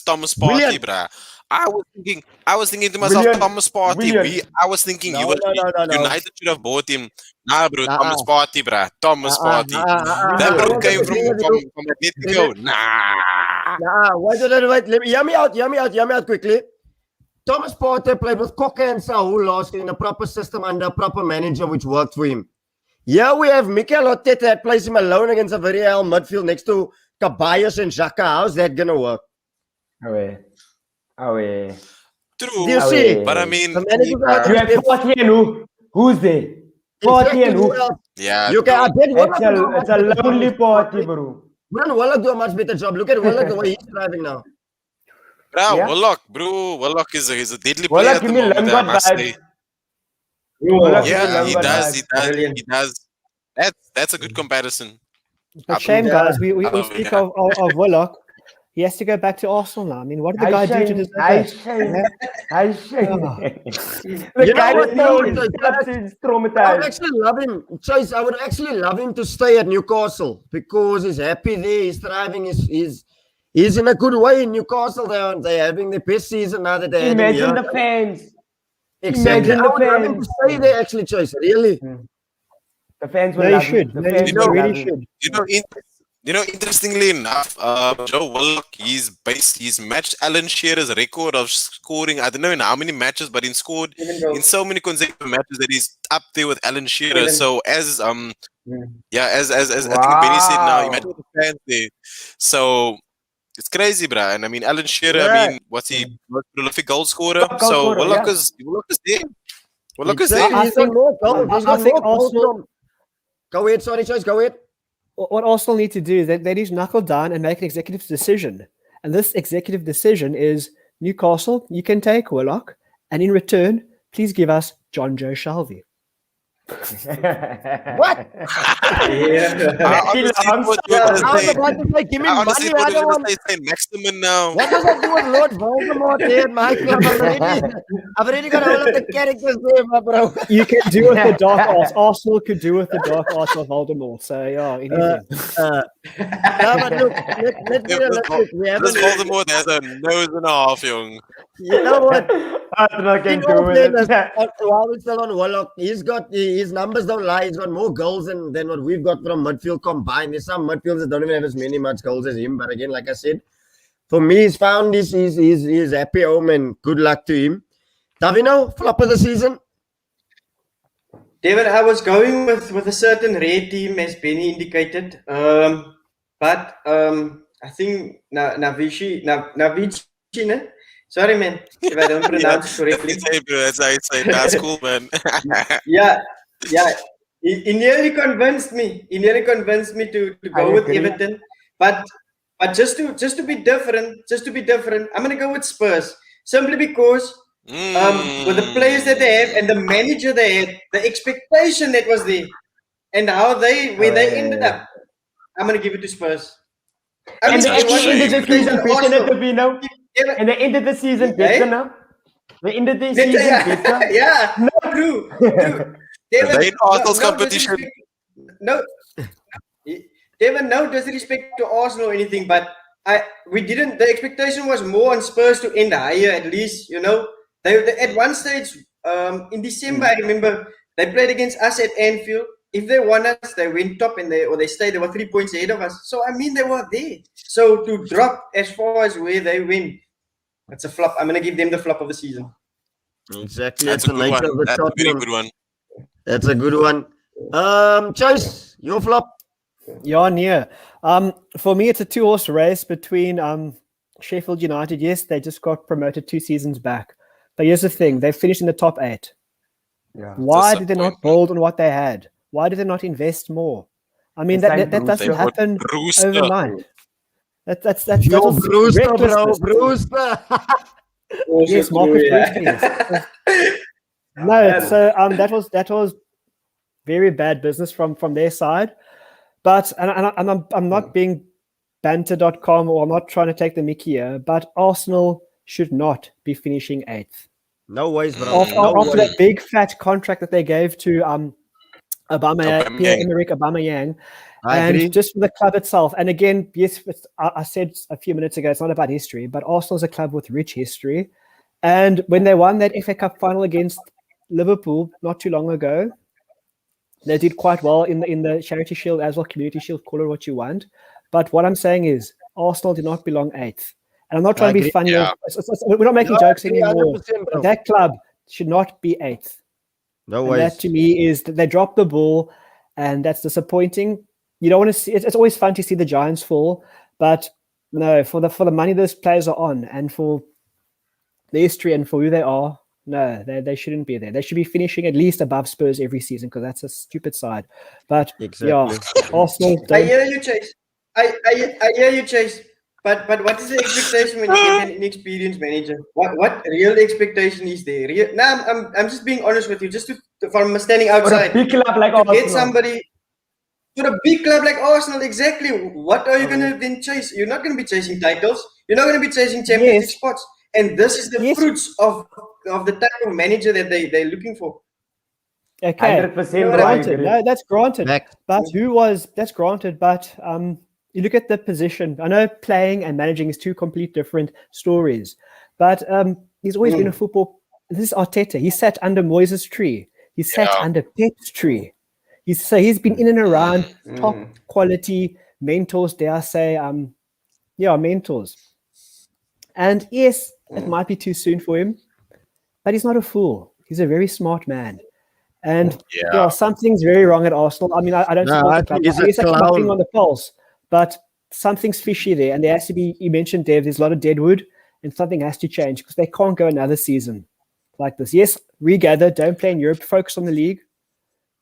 Thomas Partey, William. bruh. I was thinking to myself, William. Thomas Partey. William. I was thinking No. United should have bought him. Nah, bro, Uh-uh. Thomas Partey, bruh. Thomas Partey. That I bro was came agreeing from with you. Atletico. Nah. Wait. Let me hear me out quickly. Thomas Partey played with Coca and Saul last year in a proper system under a proper manager, which worked for him. Here we have Mikel Arteta that plays him alone against a very hell midfield next to Caballos and Xhaka. How's that gonna work? Away. True. Do you see? But I mean, The manager's out You of have Partey and who? Who's there? Partey and who? yeah. You can. I bet It's a lonely party, bro. Wouldn't Willock do a much better job? Look at Willock the way he's driving now. Bro, Yeah. Willock is a deadly player Willock, at the give me moment, I Lingard must say. vibes. Willock, give me Yeah, he Lingard does. vibes. He does. That's a good comparison. But shame, Yeah. guys. We Oh, speak yeah. of Willock. He has to go back to Arsenal now. I mean, what did the guy do to deserve that? I shame. The You guy know what, is though? I would traumatized. actually love him. Chase, I would actually love him to stay at Newcastle because he's happy there. He's thriving. He's in a good way in Newcastle. They're having the best season now that they Imagine the fans. Exactly. imagine I the would love him to fans. stay there, actually, Chase. Really. The fans will No, you love should. him. No, The fans you will really love him. should. Interestingly enough, Joe Willock, he's matched Alan Shearer's record of scoring. I don't know in how many matches, but scored in so many consecutive matches that he's up there with Alan Shearer. So as I think Benny said now, imagine the fans there. So it's crazy, bruh. And I mean, Alan Shearer, I mean, what's he? Most prolific goal scorer. Top goal So scorer, Willock yeah. is there. Willock is Exactly. there. He's got more goals. He's I got think more goals Arsenal- from- Go ahead, sorry, Chase. Go ahead. What Arsenal need to do is they need to knuckle down and make an executive decision. And this executive decision is Newcastle, you can take Willock, and in return, please give us John Joe Shelby. What? I honestly thought you were I gonna was say- about to say, give me I honestly money. I thought you don't were want. going to say Maximin now. What does that do with Lord Voldemort there at my club? I've already got all of the characters there, my bro. You can do with the dark arts. Arsenal could do with the dark arts of Voldemort. So, yeah, anything. No, but look, let's be realistic. We This haven't. Voldemort has a nose and a half, young. You know what? Arsenal can In do all with fairness, it. while we're still on Warlock, he's got his numbers don't lie. He's got more goals than what we've got from midfield combined. There's some midfielders that don't even have as much goals as him. But again, like I said, for me, he's found his happy home and good luck to him. Davino, flop of the season. David, I was going with a certain red team, as Benny indicated. But I think Navici, ne? Sorry, man, if I don't pronounce it correctly. That's how you say it. That's cool, man. Yeah. He nearly convinced me. He nearly convinced me to I go with agree. Everton. But just to be different, I'm gonna go with Spurs. Simply because With the players that they have and the manager they had, the expectation that was there, and where they ended up. I'm gonna give it to Spurs. And they actually ended the season better than Arsenal. Devy, and they ended the season better now. They ended the season better. Yeah, no, true. They in Arsenal's competition. No, Devin, no disrespect to Arsenal or anything, but we didn't. The expectation was more on Spurs to end higher, at least. You know, they at one stage in December, I remember they played against us at Anfield. If they won us, they went top and they stayed. They were 3 points ahead of us. So I mean, they were there. So to drop as far as where they went, that's a flop. I'm gonna give them the flop of the season. Exactly. That's a good one. That's a very good one. That's a good one. Chase, your flop. Yeah, near. For me, it's a 2-horse race between Sheffield United. Yes, they just got promoted 2 seasons back. But here's the thing: they finished in the top 8. Yeah. Why did they not build on what they had? Why did they not invest more? I mean, that doesn't happen overnight. That's Brewster, bro, recklessness. Brewster. Yes, Marcus Brewster. Yes. No, so that was very bad business from their side. But and I'm not being banter.com, or I'm not trying to take the mickey here, but Arsenal should not be finishing 8th. No ways, bro. After that big fat contract that they gave to Pierre-Emerick Aubameyang, and just for the club itself. And again, yes, I said a few minutes ago, it's not about history, but Arsenal's a club with rich history. And when they won that FA Cup final against Liverpool not too long ago, they did quite well in the Charity Shield as well, Community Shield, call it what you want. But what I'm saying is, Arsenal did not belong 8th. And I'm not trying to be funny. Yeah. We're not making jokes anymore. That club should not be 8th. No way. That to me is that they dropped the ball, and that's disappointing. You don't want to see. It's always fun to see the Giants fall, but no, for the money those players are on, and for the history and for who they are, no, they shouldn't be there. They should be finishing at least above Spurs every season, because that's a stupid side. But yeah, Arsenal. I hear you, Chase. I hear you, Chase. But what is the expectation when you get an inexperienced manager? What real expectation is there? I'm just being honest with you, just from standing outside. For a big club like Arsenal. Get somebody for a big club like Arsenal. Exactly. What are you going to then chase? You're not going to be chasing titles. You're not going to be chasing championship spots. And this is the fruits of the type of manager that they're looking for. Okay, 100% granted. No, that's granted. But that's granted. But you look at the position. I know playing and managing is 2 complete different stories. But he's always been a football. This is Arteta. He sat under Moyes' tree. He sat under Pep's tree. He's been in and around top quality mentors, dare I say, mentors. And yes, it might be too soon for him, but he's not a fool. He's a very smart man. And something's very wrong at Arsenal. I mean, I don't support the club. I guess I'm knocking on the pulse, but something's fishy there. And there has to be, you mentioned, Dev, there's a lot of deadwood, and something has to change, because they can't go another season like this. Yes, regather, don't play in Europe, focus on the league,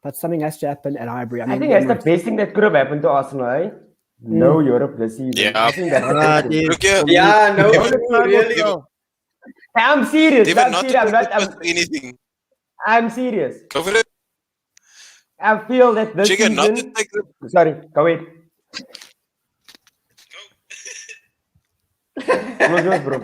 but something has to happen at Highbury. I think that's the best thing that could have happened to Arsenal, eh? No Europe this season. Yeah. I think that's really. I'm serious. Anything. I'm serious. Go for it. I feel that this season... not to take Sorry, go ahead. Go, bro.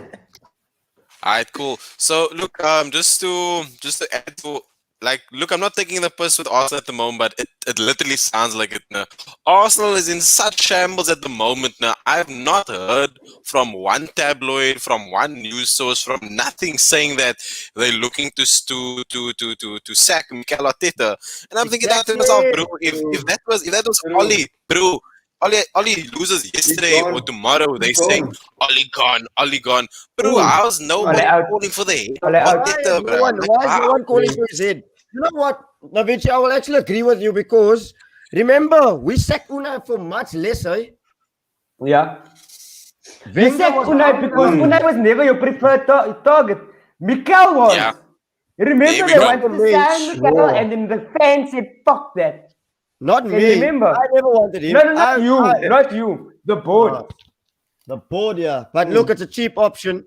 All right, cool. So look, just to add to, like, look, I'm not taking the piss with Arsenal at the moment, but it literally sounds like it now. Arsenal is in such shambles at the moment now. I've not heard from one tabloid, from one news source, from nothing saying that they're looking to sack Mikel Arteta. And I'm thinking to myself, bro, if that was Ollie, bro, Ollie loses yesterday or tomorrow, they saying Ollie gone. Bro, how's no one calling for the head? Why is no one calling for his head? You know what, Navici, I will actually agree with you, because remember, we sacked Unai for much less, eh? Yeah. We sacked Unai because Unai was never your preferred target. Mikel was. Yeah. Remember they wanted to sign Mikel, and then the fans said, fuck that. Not me. Remember? I never wanted him. No, not you. The board. The board, yeah. But look, it's a cheap option.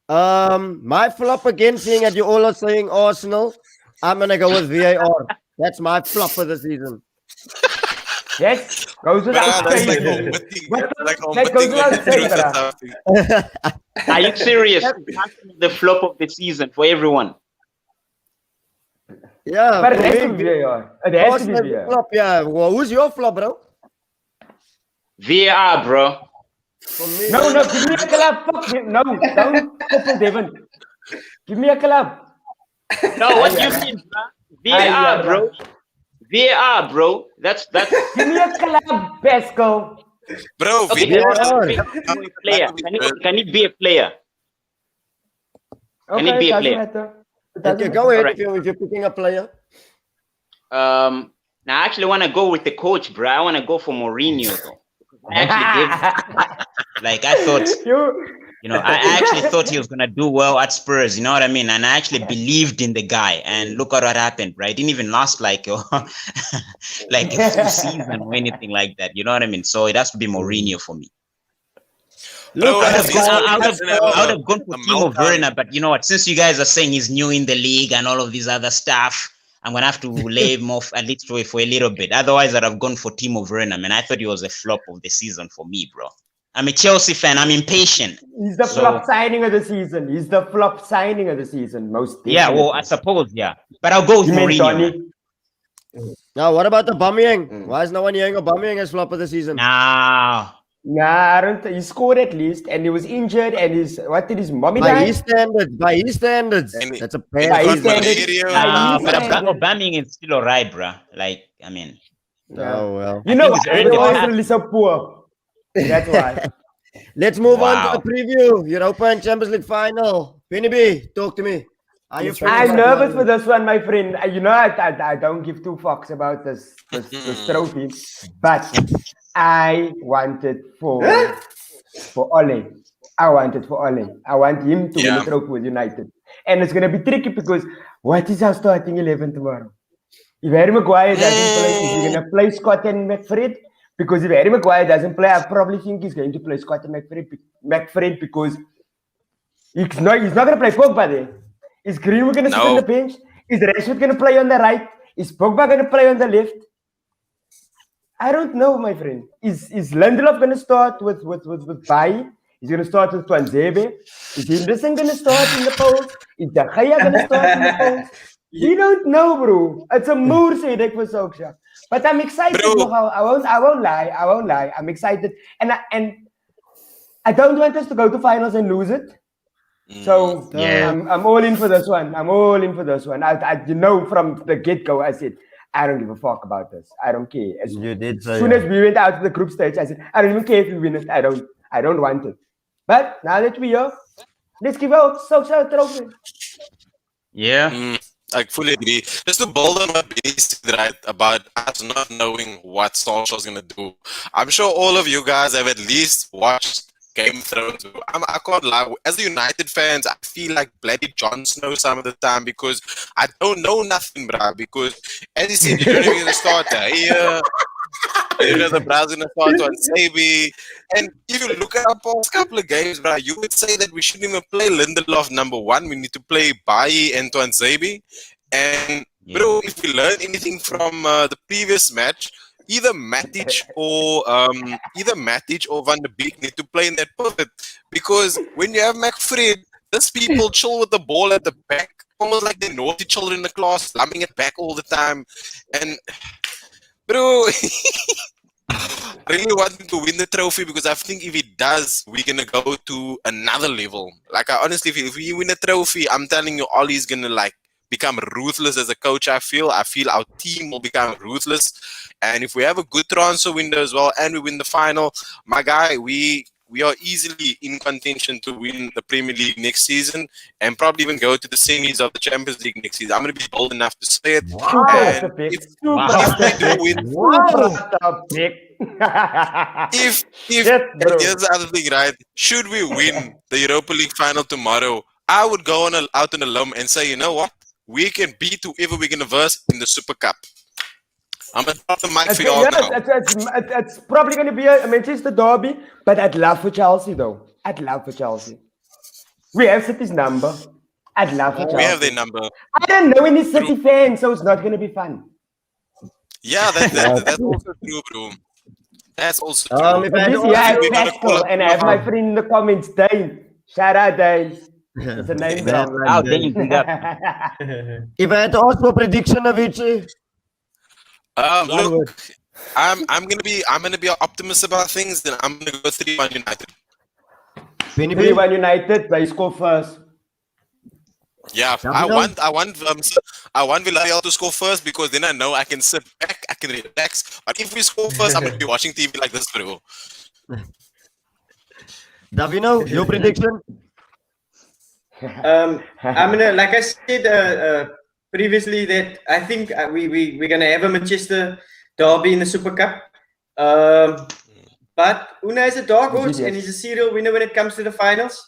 My flop again, seeing that you all are saying Arsenal, I'm gonna go with VAR. That's my flop of the season. Yes, goes But without that's saying. like omitting, That omitting goes on without the saying, truth or bruh. something. Are you serious? The flop of the season for everyone. Yeah, But it for has me, to be VAR. It has to be Arsenal is the VAR. flop, yeah. Well, who's your flop, bro? VAR, bro. For me, No, give me a club. Fuck him. No, don't couple Devon. Give me a club. No, what do you mean, bro? VAR, bro. VAR, bro. That's. Give me a club, Pascal. Bro, Okay, VAR can he be a player? Can he be a player? Can it be a doesn't player? matter. It okay, doesn't go matter. ahead Alright. if you're picking a player. Now I actually want to go with the coach, bro. I want to go for Mourinho, though. I actually Like I thought, You I actually thought he was gonna do well at Spurs. You know what I mean? And I actually believed in the guy. And look at what happened, right? It didn't even last like like a full season or anything like that. You know what I mean? So it has to be Mourinho for me. Bro, I as would you said, have gone for a Timo meltdown. Werner, but you know what? Since you guys are saying he's new in the league and all of these other stuff, I'm gonna have to lay him off at least for a little bit. Otherwise, I'd have gone for Timo Werner. Man, I thought he was a flop of the season for me, bro. I'm a Chelsea fan. I'm impatient. He's the flop signing of the season. He's the flop signing of the season, most definitely. Yeah, well, I suppose, yeah. But I'll go with You mean Mourinho. Donny? Man. Now, what about the Aubameyang? Why is no one hearing Aubameyang as flop of the season? Nah. Nah, I don't. He scored at least, and he was injured, and what did his mommy By die? his standards, And that's a in bad his the standards. area, Nah, But he's Aubameyang is still alright, bro. Like, I mean, Oh, well. You know, think he's why earned they it. always really so poor. That's why. Let's move on Wow. to the preview. Europa and Champions League final. Penny B, talk to me. Are you feeling I'm about nervous the- for this one, my friend. You know, I don't give two fucks about this trophy, but I wanted for Ole. I wanted for Ole. I want him to win Yeah. the trophy with United. And it's going to be tricky because what is our starting 11 tomorrow? If Harry Maguire doesn't play, is he going to play Scott and McFred? Because if Harry Maguire doesn't play, I probably think he's going to play Scott and McFred because he's not going to play Pogba there. Is Greenwood going to sit on the bench? Is Rashford going to play on the right? Is Pogba going to play on the left? I don't know, my friend. Is Lindelof going to start with Bailly? He's going to start with Twanzebe? Is Henderson going to start in the polls? Is De Gea going to start in the polls? We don't know, bro. It's a moor said for Soksha. But I'm excited. Bro. I won't lie. I'm excited. And I don't want us to go to finals and lose it. So Yeah. I'm all in for this one. I you know, from the get-go, I said, I don't give a fuck about this. I don't care. As You did as say soon that. as we went out to the group stage, I said, I don't even care if we win it. I don't want it. But now that we are, let's give out social trophy. Yeah. I fully agree. Just to build on what Benny said, right, about us not knowing what Solskjaer's going to do. I'm sure all of you guys have at least watched Game of Thrones. I can't lie. As the United fans, I feel like bloody Jon Snow some of the time because I don't know nothing, bruh. Because as you said, you're not even going to start here. You know, the Brazil going to start on Sabi. And if you look at our past couple of games, bruh, you would say that we shouldn't even play Lindelof number one. We need to play Bailly and Twanzebe. And, bro, if we learn anything from the previous match, either Matic or Van de Beek need to play in that pivot, because when you have McFred, these people chill with the ball at the back, almost like the naughty children in the class, slamming it back all the time. And bro, I really want him to win the trophy because I think if he does, we're gonna go to another level. Like, I honestly feel if we win a trophy, I'm telling you, Ollie's gonna like become ruthless as a coach. I feel our team will become ruthless. And if we have a good transfer window as well and we win the final, my guy, we are easily in contention to win the Premier League next season and probably even go to the semis of the Champions League next season. I'm going to be bold enough to say it. And if and here's the other thing, right? Should we win the Europa League final tomorrow, I would go out on a limb and say, you know what? We can beat whoever we're going to verse in the Super Cup. I'm gonna drop the mic It's, for y'all now. it's probably going to be a Manchester derby, but I'd love for Chelsea, though. I'd love for Chelsea. We have City's number. I'd love for Chelsea. We have their number. I don't know any City fans, so it's not going to be fun. Yeah, that's also true, bro. That's also true. If I had This to year, I ask have we're gonna Pascal, call it- and I have my friend in the comments, Dane. Shout out, Dane. It's a name Bad drop. line, How Dane. Dane big up. If I had to ask for prediction, Avicii, look, I'm gonna be an optimist about things. Then I'm gonna go 3-1 United. 3-1 United, they score first. Yeah, I want Villarreal to score first because then I know I can sit back, I can relax. But if we score first, I'm gonna be watching TV like this, bro. Davino, your prediction? I'm gonna, like I said previously, that I think we're gonna have a Manchester derby in the Super Cup. But Una is a dark horse and he's a serial winner when it comes to the finals.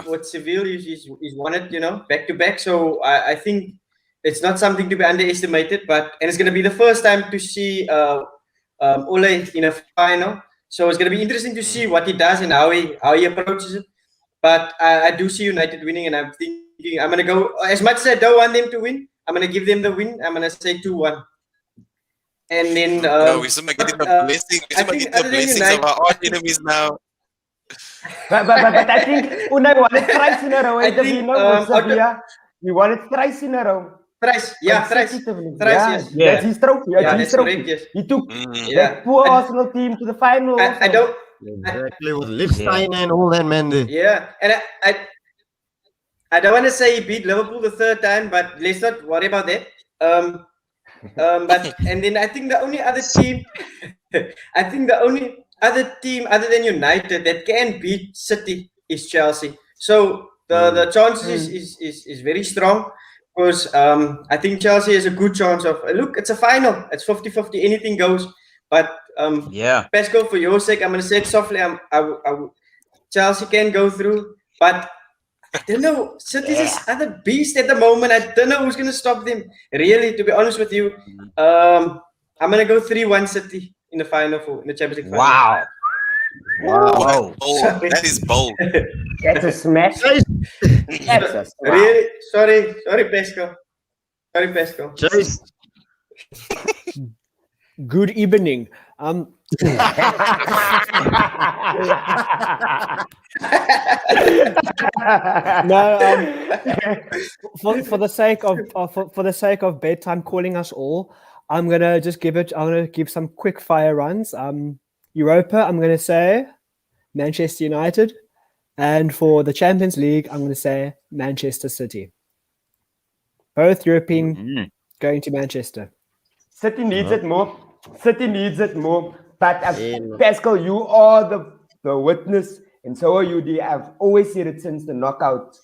With Seville, he's won it, back to back. So I think it's not something to be underestimated. And it's gonna be the first time to see Ole in a final. So it's gonna be interesting to see what he does and how he approaches it. But I do see United winning, and I'm thinking I'm gonna go. As much as I don't want them to win, I'm gonna give them the win. I'm gonna say 2-1. And then we're getting the blessings of our arch enemies now. But I think Unai won it thrice in a row. We won it thrice in a row. Thrice, yes. That's his trophy. That's correct, yes. He took that poor Arsenal team to the final. I don't. Exactly, with Lichtstein and all that, man. Yeah, and I don't want to say he beat Liverpool the third time, but let's not worry about that. But and then I think the only other team, other than United that can beat City is Chelsea. So the chances is very strong because I think Chelsea has a good chance of. Look, it's a final. It's 50-50. Anything goes. But Pascal, for your sake, I'm going to say it softly. Chelsea can go through, but I don't know. City's this other beast at the moment. I don't know who's going to stop them. Really, to be honest with you, I'm going to go 3-1 City in the final in the Champions League final. Wow. That is bold. That's a smash. Really? Sorry, Pascal. Chase. Good evening. For the sake of bedtime calling us all, I'm gonna give some quick fire runs. Europa, I'm gonna say Manchester United, and for the Champions League, I'm gonna say Manchester City. Both European going to Manchester. City needs it more. But Pascal, you are the witness, and so are you. I've always said it since the knockout.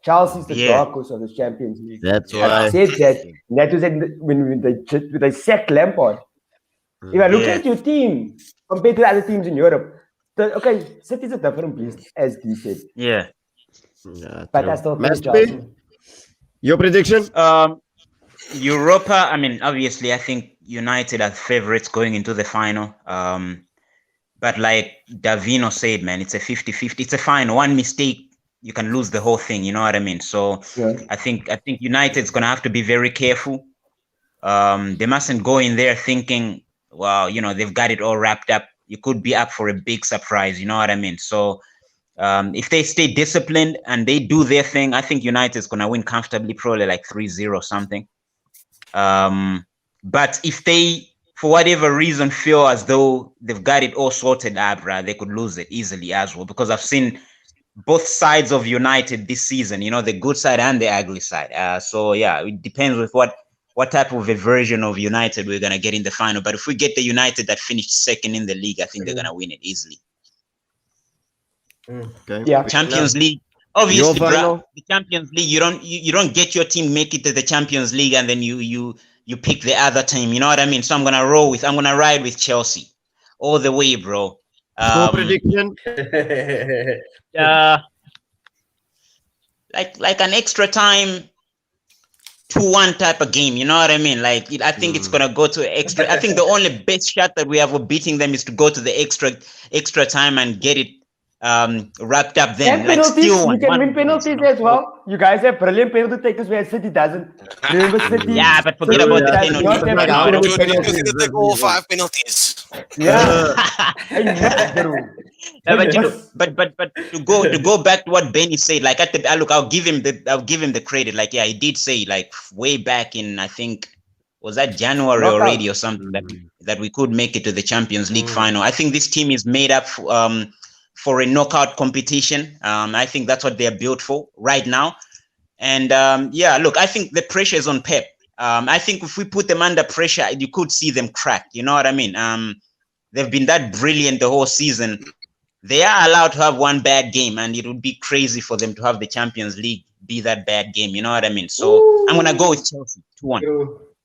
Chelsea's the dark horse of the Champions League. That's why I said that. And that was when they sacked Lampard. If I look at your team compared to other teams in Europe, City's a different beast, as he said. Yeah. But I still think Chelsea. Your prediction? Europa, I mean, obviously, I think United are favorites going into the final. But like Davino said, man, it's a 50-50. It's a final. One mistake, you can lose the whole thing. You know what I mean? So I think United's going to have to be very careful. They mustn't go in there thinking, well, they've got it all wrapped up. You could be up for a big surprise. You know what I mean? So if they stay disciplined and they do their thing, I think United's going to win comfortably, probably like 3-0 or something. But if they, for whatever reason, feel as though they've got it all sorted out, they could lose it easily as well. Because I've seen both sides of United this season, the good side and the ugly side. So yeah, it depends with what type of a version of United we're going to get in the final. But if we get the United that finished second in the league, I think they're going to win it easily. Okay. Yeah. Champions League. Obviously, bro, the Champions League, you don't get your team make it to the Champions League and then you pick the other team. You know what I mean? So I'm gonna ride with Chelsea all the way, bro. Score prediction? Like an extra time. 2-1 type of game. You know what I mean? Like, I think it's gonna go to extra. I think the only best shot that we have of beating them is to go to the extra time and get it wrapped up then. And Like penalties, still you can win penalties as well. You guys have brilliant penalty takers where City doesn't. Remember City? Yeah, but forget about the City does penalties. not have Like, good Dude, you penalties. need to take all 5 penalties. Yeah. I know, bro. Yeah, but, you know, but to go back to what Benny said, like look, I'll give him the credit. Like, yeah, he did say, like, way back in, I think, was that January Knockout. already or something, that we could make it to the Champions League final. I think this team is made up for a knockout competition. I think that's what they're built for right now. And yeah, look, I think the pressure is on Pep. I think if we put them under pressure, you could see them crack. You know what I mean? They've been that brilliant the whole season. They are allowed to have one bad game, and it would be crazy for them to have the Champions League be that bad game. You know what I mean? So I'm gonna go with Chelsea 2-1.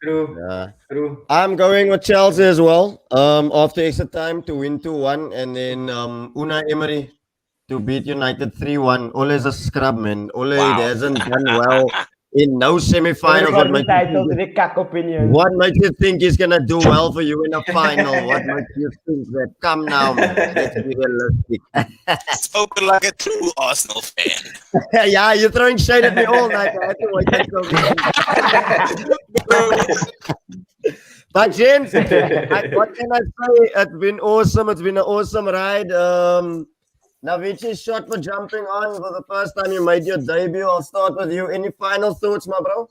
True. I'm going with Chelsea as well. After extra time to win 2-1, and then Unai Emery to beat United 3-1. Ole is a scrub, man. Ole hasn't done well in no semi-finals. What makes you think he's gonna do well for you in a final? What makes you think that? Come now, man. Let's be realistic. Spoken like a true Arsenal fan. Yeah, you're throwing shade at me all night. I have to wait until But gents, what can I say? It's been awesome. It's been an awesome ride. Navici, shot for jumping on for the first time you made your debut. I'll start with you. Any final thoughts, my bro?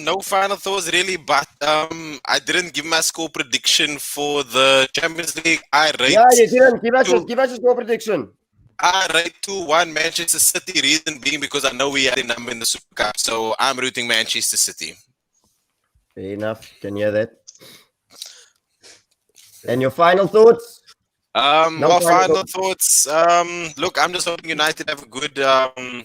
No final thoughts really, but I didn't give my score prediction for the Champions League. I rate Yeah, you didn't. Give us your score prediction. I rate 2-1 Manchester City. Reason being because I know we had a number in the Super Cup, so I'm rooting Manchester City. Fair enough. Can you hear that? And your final thoughts? My final thoughts. Look, I'm just hoping United have a good. I'm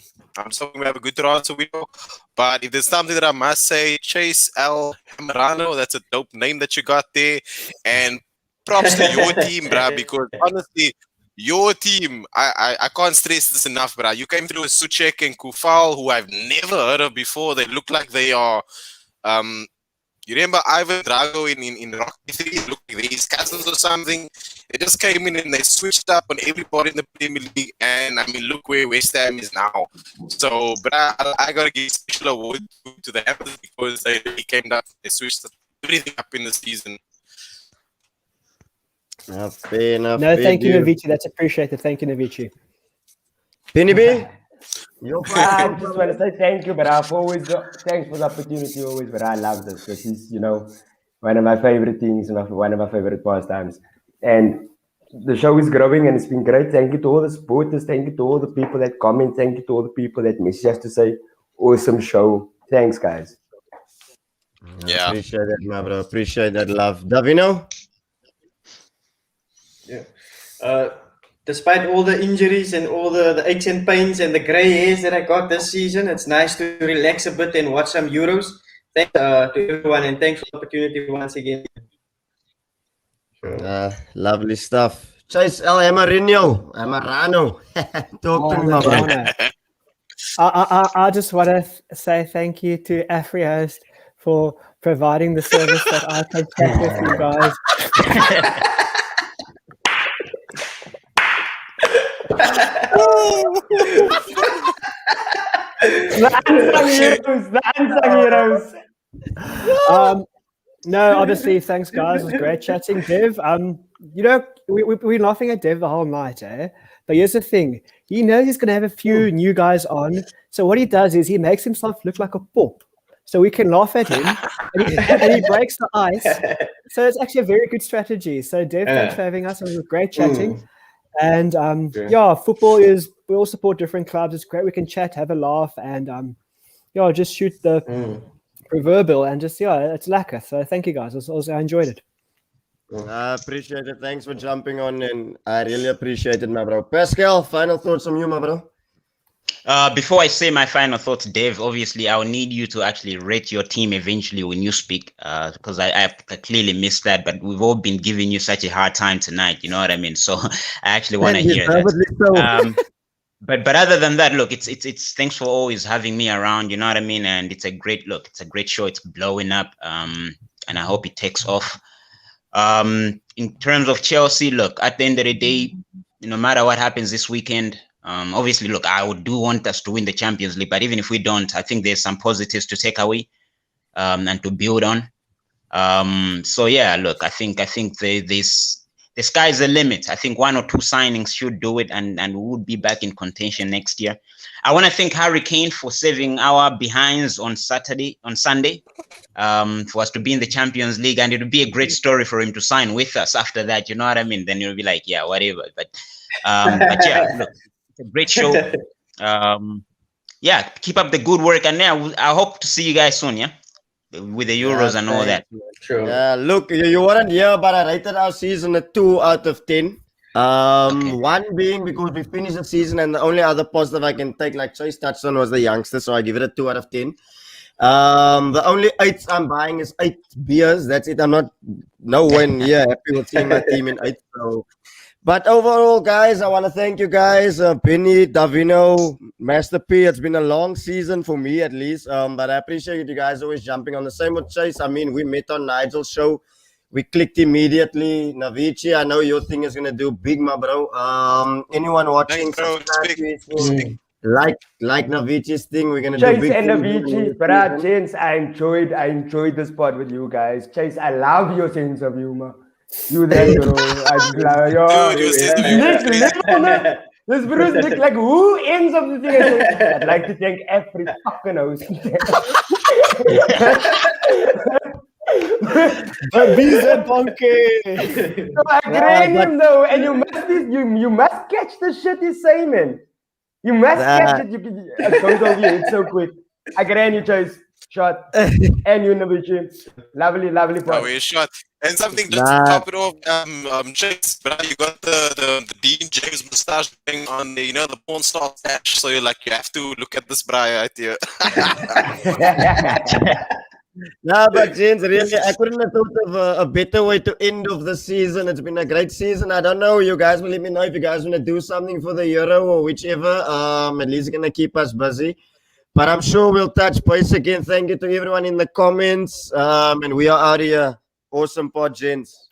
just hoping we have a good transfer window. But if there's something that I must say, Chase El Hamarano, that's a dope name that you got there, and props to your team, bruh. Because honestly, your team, I can't stress this enough, bruh. You came through with Suchek and Kufal, who I've never heard of before. They look like they are. You remember Ivan Drago in Rocky 3? Looked like they're his cousins or something. They just came in and they switched up on everybody in the Premier League. And I mean, look where West Ham is now. So, but I got to give a special award to the Hammers because they came up, they switched everything up in the season. Fair enough. No, thank you, Navici. That's appreciated. Thank you, Navici. Penny B? I just want to say thank you, but I've always thanks for the opportunity always, but I love this. This is, one of my favorite things and one of my favorite pastimes. And the show is growing and it's been great. Thank you to all the supporters. Thank you to all the people that comment. Thank you to all the people that message us to say, awesome show. Thanks, guys. Yeah. Appreciate that, my bro. Appreciate that love. Davino? Yeah. Despite all the injuries and all the aches and pains and the grey hairs that I got this season, it's nice to relax a bit and watch some Euros. Thanks to everyone and thanks for the opportunity once again. Lovely stuff. Chase El Amarino. Talk to me, my bro. I just want to say thank you to AfriHost for providing the service that I can chat with you guys. The unsung heroes. No, obviously, thanks, guys. It was great chatting, Dev. We're laughing at Dev the whole night, eh? But here's the thing: he knows he's going to have a few new guys on. So what he does is he makes himself look like a pop, so we can laugh at him, and he breaks the ice. So it's actually a very good strategy. So Dev, thanks for having us. It was great chatting. And football is, we all support different clubs. It's great. We can chat, have a laugh, and just shoot the proverbial and just it's lacquer. So thank you guys. I enjoyed it. I appreciate it. Thanks for jumping on, and I really appreciate it, my bro. Pascal, final thoughts from you, my bro. Before I say my final thoughts, Dave, obviously I'll need you to actually rate your team eventually when you speak, because I clearly missed that, but we've all been giving you such a hard time tonight, you know what I mean? So I actually want to hear that. But other than that, look, it's thanks for always having me around. You know what I mean? And it's a great look. It's a great show. It's blowing up. And I hope it takes off. In terms of Chelsea, look, at the end of the day, no matter what happens this weekend, obviously, look, I do want us to win the Champions League. But even if we don't, I think there's some positives to take away and to build on. So yeah, look, I think the sky's the limit. I think 1 or 2 signings should do it, and we would be back in contention next year. I want to thank Harry Kane for saving our behinds on Sunday, for us to be in the Champions League, and it would be a great story for him to sign with us after that. You know what I mean? Then you'll be like, yeah, whatever. But yeah, look, it's a great show. Yeah, keep up the good work, and yeah, I hope to see you guys soon. Yeah, with the Euros and all that. True. Look, you weren't here, but I rated our season a 2 out of 10. Okay. One being because we finished the season, and the only other positive I can take, like Chase touched on, was the youngster, so I give it a 2 out of 10. The only 8 I'm buying is 8 beers. That's it. I'm not nowhere near happy with seeing my team in 8. So, but overall, guys, I want to thank you guys, Benny, Davino, Master P. It's been a long season for me, at least. But I appreciate you guys always jumping on. The same with Chase. I mean, we met on Nigel's show. We clicked immediately. Navici, I know your thing is gonna do big, my bro. Anyone watching? Thanks, bro. It's big. Like Navici's thing, we're gonna do Chase big and things. Avicii, but Chase, I enjoyed this part with you guys. Chase, I love your sense of humor. You there, bro. I love Dude, your sense of humor is crazy. This Bruce Nick, like who ends up the thing? I'd like to thank every fucking host. Be the bunky. So I agree him though, and you must catch the shit he's saying, man. You must catch it. Don't go here. It's so quick. I agree you, Chase. Shot. And you, Navici. Lovely Oh, part. we shot. And something just to top it off, Chase, but you got the Dean James moustache thing on the, the porn star stash. So you're like, you have to look at this bra right here. No, but James, really, I couldn't have thought of a better way to end of the season. It's been a great season. I don't know. You guys will let me know if you guys want to do something for the Euro or whichever. At least it's going to keep us busy. But I'm sure we'll touch base again. Thank you to everyone in the comments. And we are out here. Awesome pod, gents.